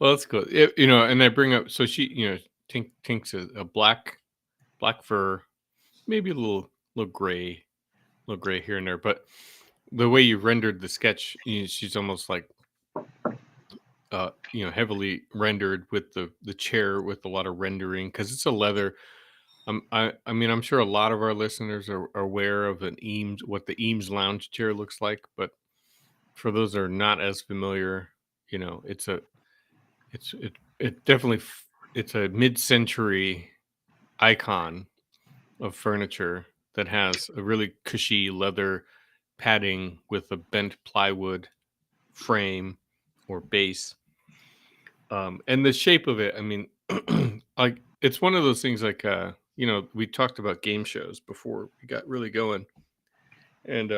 [SPEAKER 2] Well, that's good. And I bring up, so she, Tink's a black fur, maybe a little gray here and there, but the way you rendered the sketch, she's almost like heavily rendered with the chair, with a lot of rendering, because it's a leather. I'm sure a lot of our listeners are aware of an Eames, what the Eames lounge chair looks like, but for those that are not as familiar, it's definitely it's a mid-century icon of furniture that has a really cushy leather padding with a bent plywood frame or base, and the shape of it, like, it's one of those things, like, we talked about game shows before we got really going, and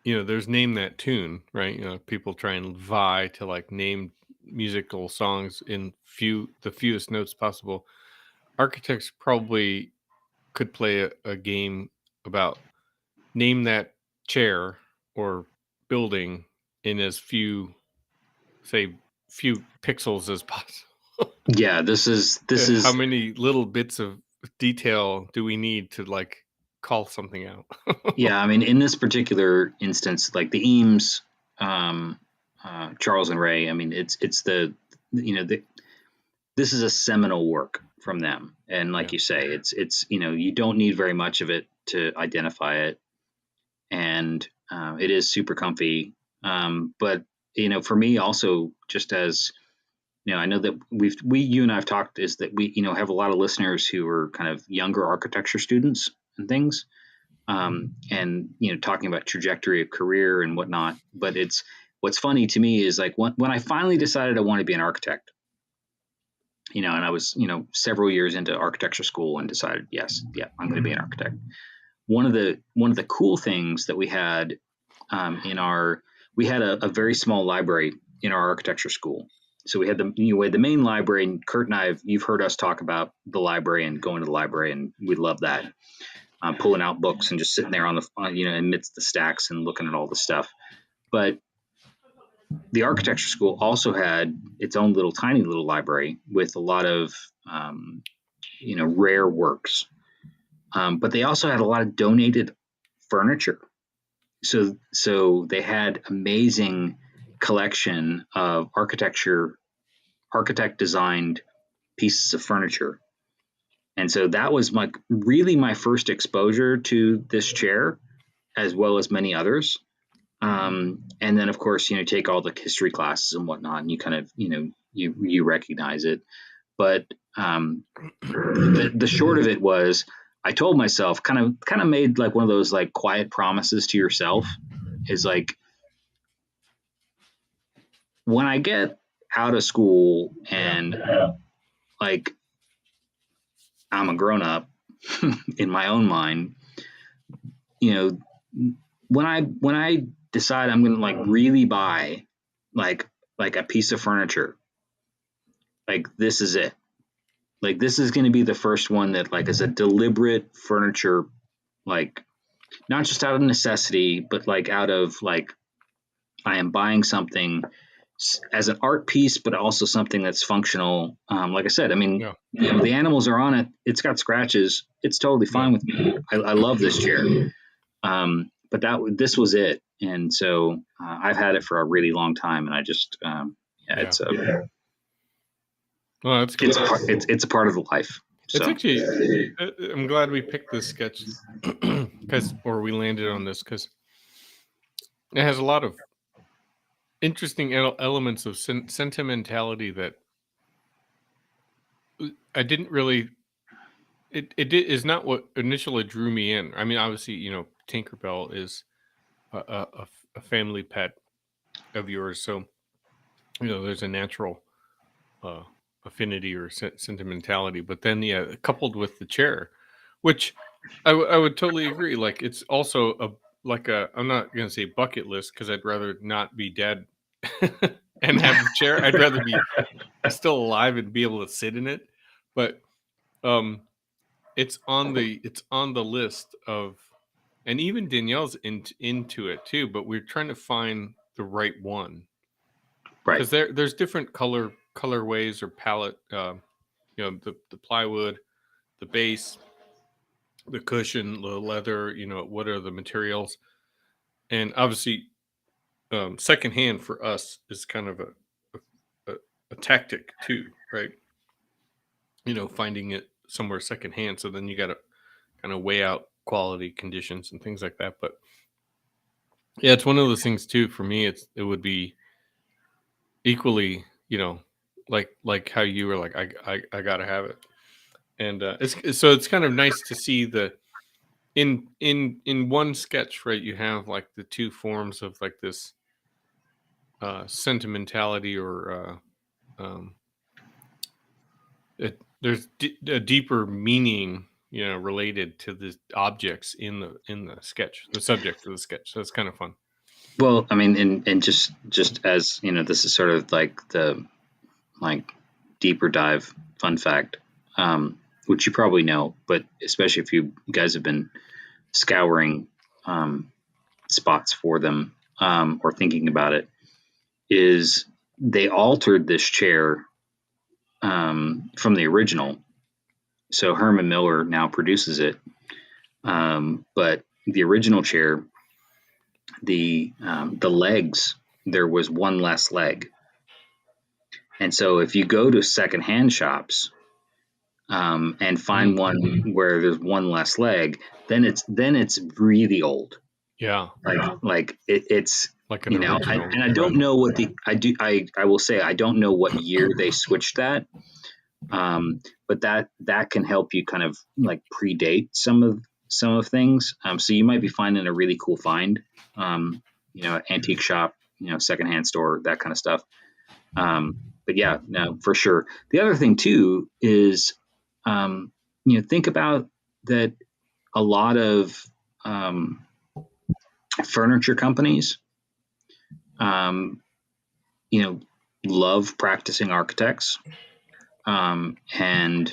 [SPEAKER 2] there's Name That Tune, right? People try and vie to like name musical songs in the fewest notes possible. Architects probably could play a game about name that chair or building in as few pixels as possible.
[SPEAKER 1] Yeah, this is
[SPEAKER 2] how many little bits of detail do we need to like call something out?
[SPEAKER 1] Yeah, in this particular instance, like the Eames, Charles and Ray, it's this is a seminal work from them, and like you say, it's you don't need very much of it to identify it, and it is super comfy. But for me also, just as I know that you and I've talked, is that we have a lot of listeners who are kind of younger architecture students and things. And talking about trajectory of career and whatnot. But what's funny to me is like when I finally decided I want to be an architect, and I was several years into architecture school and decided, I'm going to be an architect. One of the cool things that we had we had a very small library in our architecture school. So we had the main library, and Kurt and you've heard us talk about the library and going to the library, and we love that. Pulling out books and just sitting there amidst the stacks and looking at all the stuff. But the architecture school also had its own tiny little library with a lot of, rare works. But they also had a lot of donated furniture. So they had amazing collection of architect designed pieces of furniture. And so that was really my first exposure to this chair, as well as many others. And then, of course, take all the history classes and whatnot, and you kind of, you recognize it. But the short of it was, I told myself, kind of made like one of those like quiet promises to yourself, is like, when I get out of school and like I'm a grown up in my own mind, when I decide I'm going to like really buy like a piece of furniture, like this is it. Like this is going to be the first one that like is a deliberate furniture, like not just out of necessity, but like out of like, I am buying something as an art piece, but also something that's functional. Like I said, the animals are on it. It's got scratches. It's totally fine with me. I love this chair. But this was it. And so I've had it for a really long time, and I just,
[SPEAKER 2] Oh, that's cool.
[SPEAKER 1] It's a part of the life.
[SPEAKER 2] It's
[SPEAKER 1] So
[SPEAKER 2] actually, I'm glad we picked this sketch or we landed on this because it has a lot of interesting elements of sentimentality that I didn't really. Is not what initially drew me in. I mean, obviously, Tinkerbell is a family pet of yours, so there's a natural uh, affinity or sentimentality. But then, yeah, coupled with the chair, which I would totally agree. Like, it's also I'm not gonna say bucket list because I'd rather not be dead and have the chair. I'd rather be still alive and be able to sit in it. But um, it's on the list of, and even Danielle's into it too. But we're trying to find the right one
[SPEAKER 1] right.
[SPEAKER 2] because there's different colorways or palette. The plywood, the base, the cushion, the leather. What are the materials? And obviously, secondhand for us is kind of a, a tactic too, right? Finding it somewhere secondhand. So then you got to kind of weigh out quality, conditions, and things like that. But yeah, it's one of those things too. For me, it would be equally, like how you were like, I gotta have it. And it's kind of nice to see the in one sketch, right? You have like the two forms of like this sentimentality or there's a deeper meaning, related to the objects in the sketch, the subject of the sketch. So it's kind of fun.
[SPEAKER 1] Well, I mean, and just as this is sort of like the like deeper dive fun fact, which you probably know, but especially if you guys have been scouring spots for them or thinking about it, is they altered this chair from the original. So Herman Miller now produces it, but the original chair, the legs, there was one less leg, and so if you go to secondhand shops and find one where there's one less leg, then it's really old.
[SPEAKER 2] Yeah,
[SPEAKER 1] Like it's
[SPEAKER 2] like an original.
[SPEAKER 1] and I don't know what I will say I don't know what year they switched that, but that can help you kind of like predate some of things. So you might be finding a really cool find, antique shop, secondhand store, that kind of stuff. But yeah, no, for sure. The other thing too is, think about that. A lot of furniture companies, um, love practicing architects and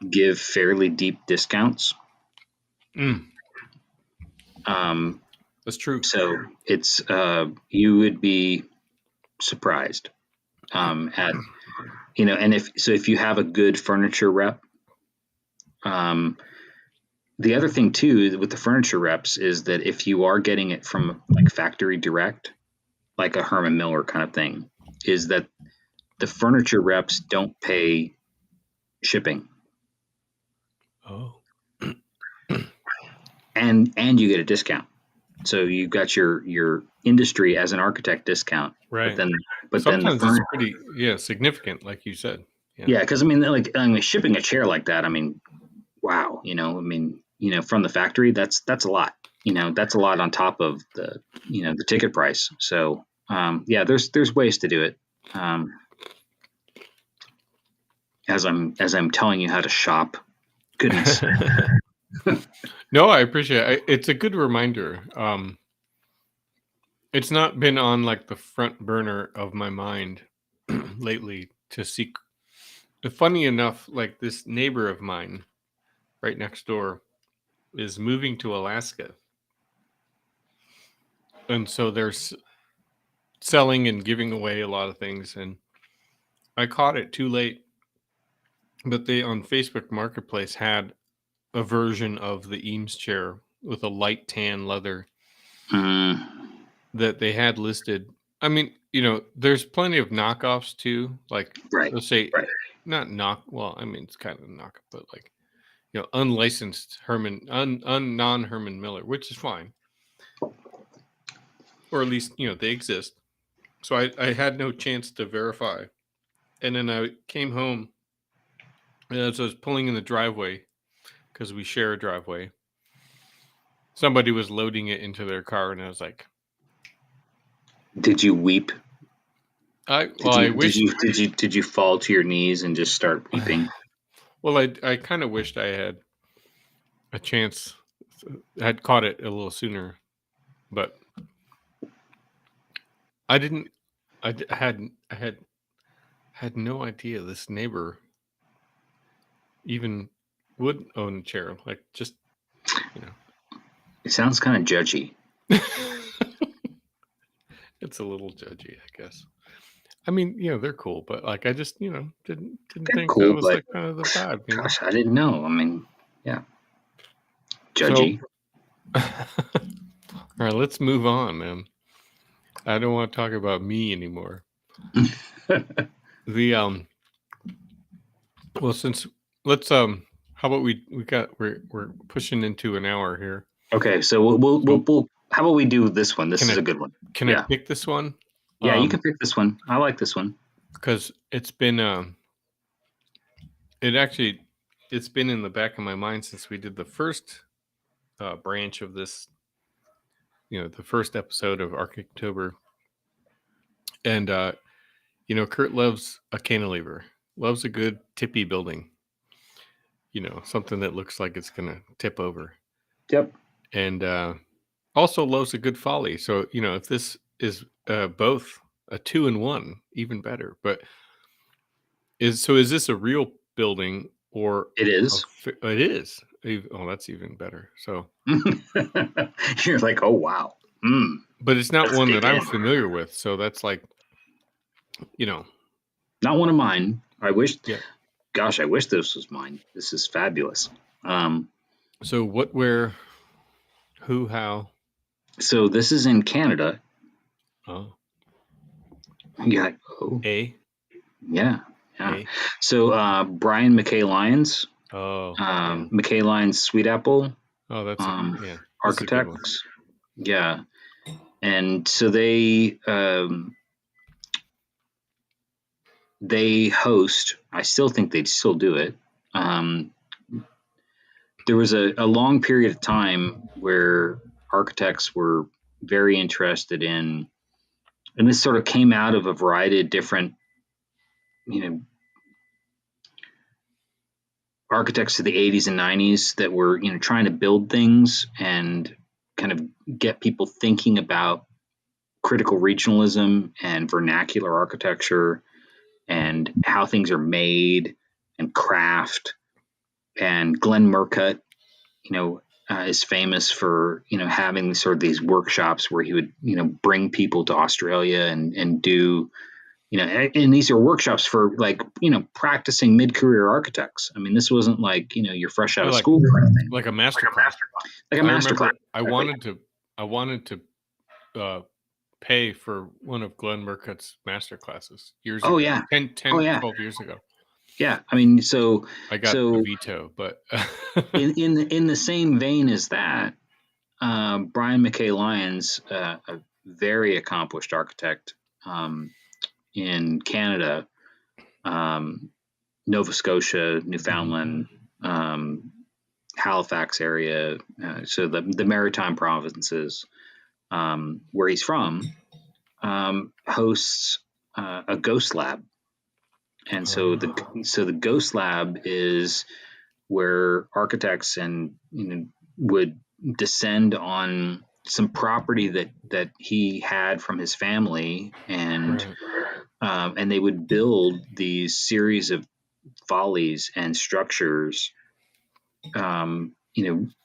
[SPEAKER 1] give fairly deep discounts.
[SPEAKER 2] Mm,
[SPEAKER 1] Um,
[SPEAKER 2] that's true.
[SPEAKER 1] so it's you would be surprised at and if you have a good furniture rep. The other thing too with the furniture reps is that if you are getting it from like factory direct, like a Herman Miller kind of thing, is that the furniture reps don't pay shipping,
[SPEAKER 2] Oh,
[SPEAKER 1] and you get a discount. So you got your industry as an architect discount,
[SPEAKER 2] right.
[SPEAKER 1] but then the
[SPEAKER 2] Sometimes it's
[SPEAKER 1] furniture,
[SPEAKER 2] pretty significant, like you said.
[SPEAKER 1] yeah, because I mean, shipping a chair like that, I mean, wow, I mean, from the factory, that's a lot. That's a lot on top of the ticket price. So yeah, there's ways to do it. As I'm telling you how to shop. Goodness.
[SPEAKER 2] No, I appreciate it. It's a good reminder. It's not been on like the front burner of my mind lately to seek. Funny enough, like this neighbor of mine right next door is moving to Alaska. And so they're selling and giving away a lot of things. And I caught it too late, but they on Facebook Marketplace had a version of the Eames chair with a light tan leather
[SPEAKER 1] Mm,
[SPEAKER 2] that they had listed. I mean, there's plenty of knockoffs too. Like,
[SPEAKER 1] Right.
[SPEAKER 2] let's say,
[SPEAKER 1] Right.
[SPEAKER 2] not knock. Well, I mean, it's kind of a knockoff, but like, unlicensed non Herman Miller, which is fine, or at least they exist. So I had no chance to verify, and then I came home, and as I was pulling in the driveway, because we share a driveway, somebody was loading it into their car, and I was like,
[SPEAKER 1] Did you weep?
[SPEAKER 2] I
[SPEAKER 1] Did
[SPEAKER 2] wish.
[SPEAKER 1] you did you fall to your knees and just start weeping?
[SPEAKER 2] Well, I kind of wished I had a chance, had caught it a little sooner, but I didn't. I had no idea this neighbor even would own a chair. Like, just
[SPEAKER 1] It sounds kind of judgy.
[SPEAKER 2] it's a little judgy, I guess. I mean, they're cool, but like, I just didn't
[SPEAKER 1] They're
[SPEAKER 2] think that
[SPEAKER 1] cool,
[SPEAKER 2] was
[SPEAKER 1] but
[SPEAKER 2] like kind of the vibe.
[SPEAKER 1] gosh, I didn't know. I mean, yeah,
[SPEAKER 2] So,
[SPEAKER 1] judgy.
[SPEAKER 2] all right, let's move on, man. I don't want to talk about me anymore. The well, since let's how about we're pushing into an hour here.
[SPEAKER 1] Okay, so we'll how about we do this one? This is a good one.
[SPEAKER 2] Can I pick this one?
[SPEAKER 1] Yeah, you can pick this one. I like this one
[SPEAKER 2] because it's been it's been in the back of my mind since we did the first branch of this, the first episode of Arctober. And Kurt loves a cantilever, loves a good tippy building, something that looks like it's gonna tip over.
[SPEAKER 1] Yep.
[SPEAKER 2] And also loves a good folly. So if this is both a 2-in-1, even better. But is this a real building, or
[SPEAKER 1] it is?
[SPEAKER 2] It is. Oh, that's even better. So
[SPEAKER 1] you're like, oh wow.
[SPEAKER 2] But it's not one that I'm familiar with. So that's like,
[SPEAKER 1] not one of mine. I wish.
[SPEAKER 2] Yeah.
[SPEAKER 1] Gosh, I wish this was mine. This is fabulous.
[SPEAKER 2] So what, where, who, how?
[SPEAKER 1] So this is in Canada.
[SPEAKER 2] Oh.
[SPEAKER 1] Yeah. Oh.
[SPEAKER 2] A.
[SPEAKER 1] Yeah. Yeah. A. So Brian McKay Lyons.
[SPEAKER 2] Oh.
[SPEAKER 1] McKay Lyons Sweet Apple.
[SPEAKER 2] Oh, that's yeah.
[SPEAKER 1] Architects. Yeah. And so they host. I still think they'd still do it. There was a long period of time where architects were very interested in, and this sort of came out of a variety of different, architects of the 80s and 90s that were, trying to build things and kind of get people thinking about critical regionalism and vernacular architecture and how things are made and craft. And Glenn Murcutt, is famous for, having sort of these workshops where he would, bring people to Australia and do, and these are workshops for like, practicing mid-career architects. I mean, this wasn't like, you're fresh out of school kind of thing.
[SPEAKER 2] Like a master class.
[SPEAKER 1] Like a master class.
[SPEAKER 2] I wanted to pay for one of Glenn Murcutt's master classes years ago. 10, 12 years ago.
[SPEAKER 1] Yeah, I mean, so
[SPEAKER 2] I got a veto, but
[SPEAKER 1] in the same vein as that, Brian McKay Lyons, a very accomplished architect in Canada, Nova Scotia, Newfoundland, Halifax area, so the maritime provinces, where he's from, hosts a ghost lab. And so the Ghost Lab is where architects would descend on some property that he had from his family, and they would build these series of follies and structures, and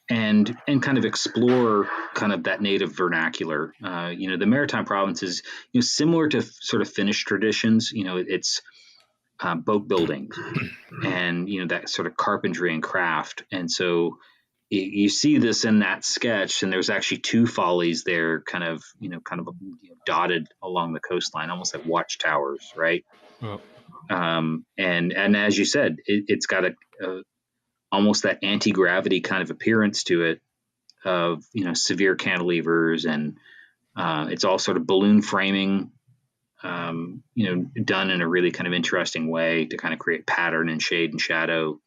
[SPEAKER 1] kind of explore kind of that native vernacular. The maritime provinces, similar to sort of Finnish traditions, it's boat building and that sort of carpentry and craft. And so you see this in that sketch, and there's actually two follies there, kind of dotted along the coastline, almost like watchtowers, right?
[SPEAKER 2] Well,
[SPEAKER 1] And as you said, it's got a almost that anti-gravity kind of appearance to it, of severe cantilevers, and it's all sort of balloon framing, done in a really kind of interesting way to kind of create pattern and shade and shadow.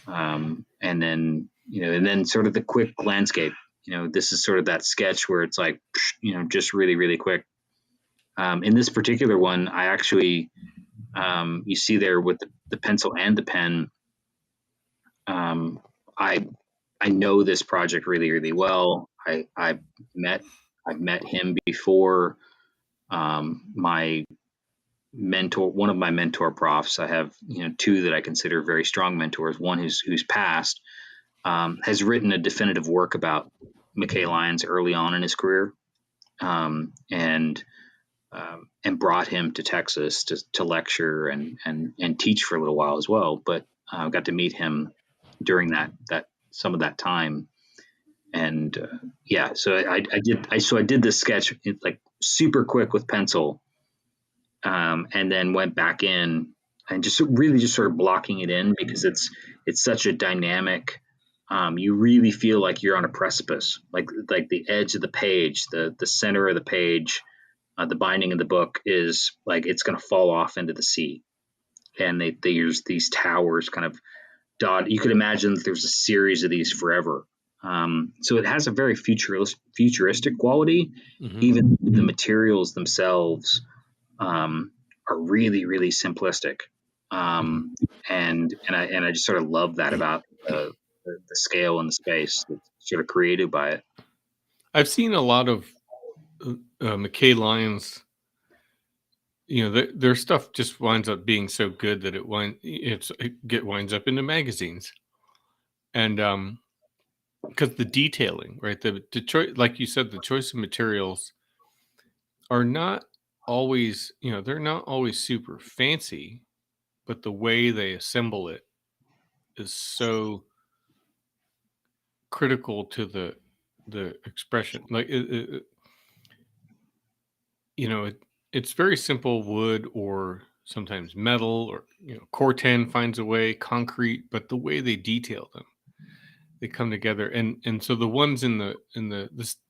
[SPEAKER 1] And then sort of the quick landscape. This is sort of that sketch where it's like, just really, really quick. In this particular one, I actually, you see there with the pencil and the pen, I know this project really, really well. I've met him before. My mentor, one of my mentor profs, I have two that I consider very strong mentors. One who's passed, has written a definitive work about McKay Lyons early on in his career, and brought him to Texas to lecture and teach for a little while as well. But I got to meet him during that some of that time, and so I did this sketch like super quick with pencil, and then went back in and just really just sort of blocking it in, because it's such a dynamic. You really feel like you're on a precipice, like the edge of the page, the center of the page, the binding of the book is like it's going to fall off into the sea, and they use these towers kind of dot. You could imagine that there's a series of these forever. So it has a very futuristic quality. Even the materials themselves are really, really simplistic. And I just sort of love that about the scale and the space that's sort of created by it.
[SPEAKER 2] I've seen a lot of McKay Lyons. Their stuff just winds up being so good that it winds up in the magazines, and because the detailing, right? The choice, like you said, the choice of materials are not always, they're not always super fancy, but the way they assemble it is so critical to the expression. Like it's very simple wood, or sometimes metal, or corten finds a way, concrete, but the way they detail them, they come together. And so the ones in the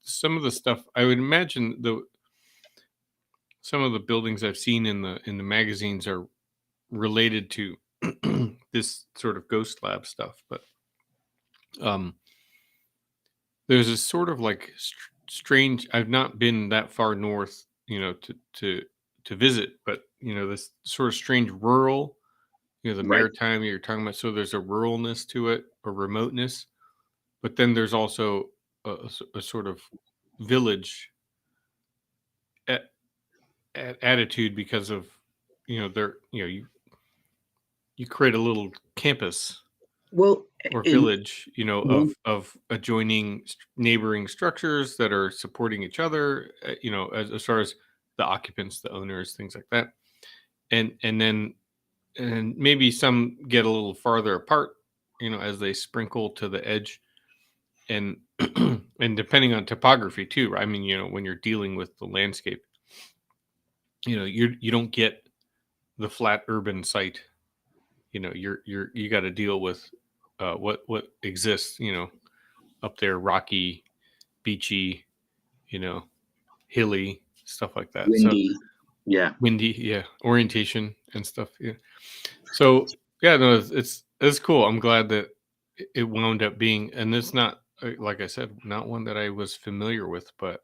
[SPEAKER 2] some of the stuff, I would imagine some of the buildings I've seen in the magazines are related to this sort of ghost lab stuff, but um there's a sort of like strange. I've not been that far north, to visit, but this sort of strange rural, the
[SPEAKER 1] Right.
[SPEAKER 2] maritime you're talking about. So there's a ruralness to it, a remoteness, but then there's also a sort of village attitude, because of there you create a little campus
[SPEAKER 1] Well,
[SPEAKER 2] or
[SPEAKER 1] and
[SPEAKER 2] village, of adjoining neighboring structures that are supporting each other, as far as the occupants, the owners, things like that. And maybe some get a little farther apart, as they sprinkle to the edge, and and depending on topography too, right? I mean, when you're dealing with the landscape, you don't get the flat urban site. You got to deal with what exists, up there, rocky, beachy, hilly, stuff like that. So
[SPEAKER 1] windy. Yeah.
[SPEAKER 2] windy, yeah, orientation and stuff. Yeah. So yeah, no, it's cool. I'm glad that it wound up being, and it's not, like I said, not one that I was familiar with, but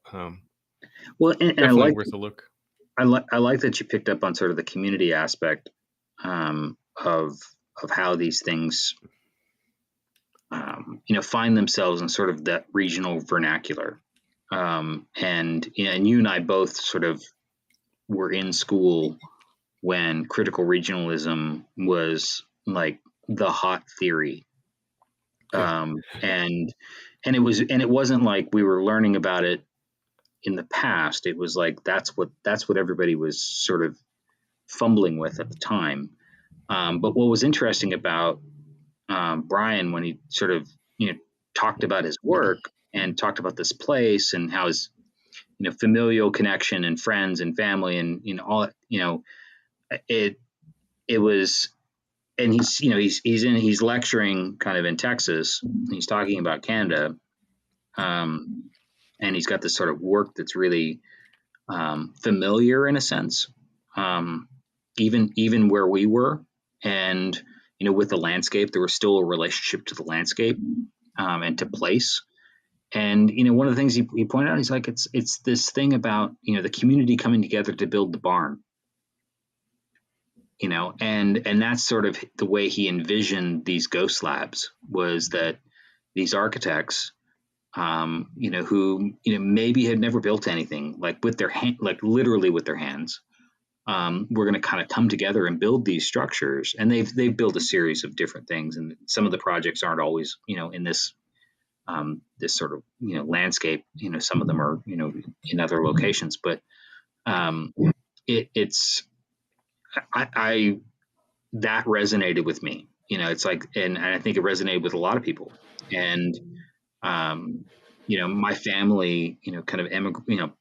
[SPEAKER 1] Well, and
[SPEAKER 2] definitely worth a look.
[SPEAKER 1] I like that you picked up on sort of the community aspect, of how these things, find themselves in sort of that regional vernacular. And you and I both sort of were in school when critical regionalism was like the hot theory.
[SPEAKER 2] Yeah.
[SPEAKER 1] And it wasn't like we were learning about it in the past. It was like that's what everybody was sort of fumbling with at the time. But what was interesting about Brian, when he sort of talked about his work and talked about this place and how his, familial connection and friends and family and, all, it, it was, and he's lecturing kind of in Texas. He's talking about Canada. And he's got this sort of work that's really familiar in a sense, even where we were, and with the landscape, there was still a relationship to the landscape and to place. And one of the things he pointed out, he's like, it's this thing about the community coming together to build the barn, and that's sort of the way he envisioned these ghost labs, was that these architects who maybe had never built anything like with their hand, like literally with their hands, we're going to kind of come together and build these structures. And they've built a series of different things, and some of the projects aren't always in this this sort of landscape. Some of them are in other locations, but it's I that resonated with me. It's like, and I think it resonated with a lot of people. And my family, kind of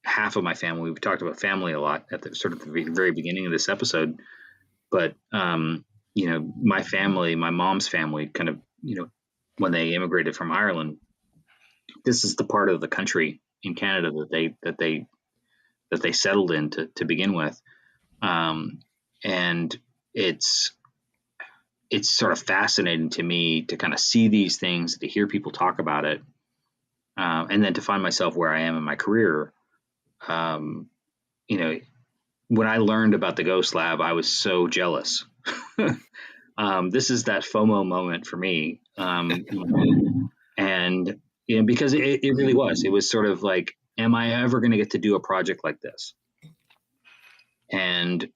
[SPEAKER 1] half of my family, we've talked about family a lot at the sort of the very beginning of this episode, but, my family, my mom's family kind of, when they immigrated from Ireland, this is the part of the country in Canada that they settled in to begin with. And it's sort of fascinating to me to kind of see these things, to hear people talk about it, and then to find myself where I am in my career. When I learned about the Ghost Lab, I was so jealous. This is that FOMO moment for me. And because it really was, it was sort of like, am I ever going to get to do a project like this? And,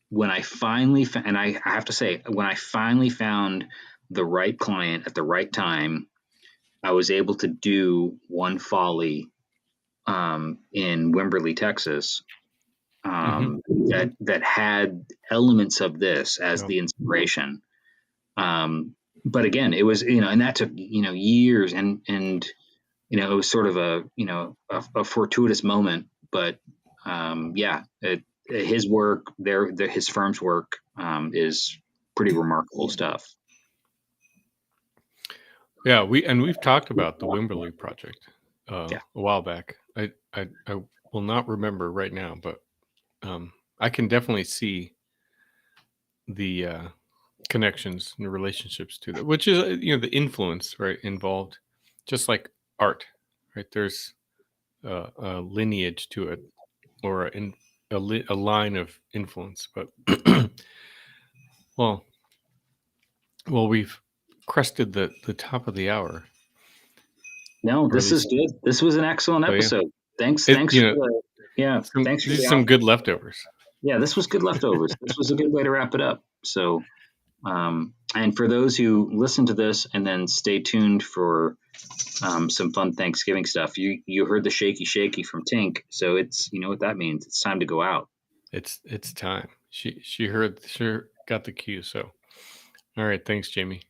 [SPEAKER 1] when I finally, and I have to say, when I finally found the right client at the right time, I was able to do one folly in Wimberley, Texas, that had elements of this as the inspiration. But again, it was, and that took, years, and it was sort of a fortuitous moment, but his work his firm's work is pretty remarkable stuff.
[SPEAKER 2] Yeah, we've talked about the Wimberley project a while back. I will not remember right now, but I can definitely see the connections and the relationships to that, which is the influence, right, involved, just like art, right? There's a lineage to it, or a line of influence. But well, we've crested the top of the hour.
[SPEAKER 1] No, this is good. This was an excellent episode. Thanks. Thanks for
[SPEAKER 2] some good leftovers.
[SPEAKER 1] Yeah, this was good leftovers. This was a good way to wrap it up. So, and for those who listen to this and then stay tuned for some fun Thanksgiving stuff, you heard the shaky from Tink, so it's, what that means. It's time to go out.
[SPEAKER 2] It's time. She got the cue. So, all right. Thanks, Jamie.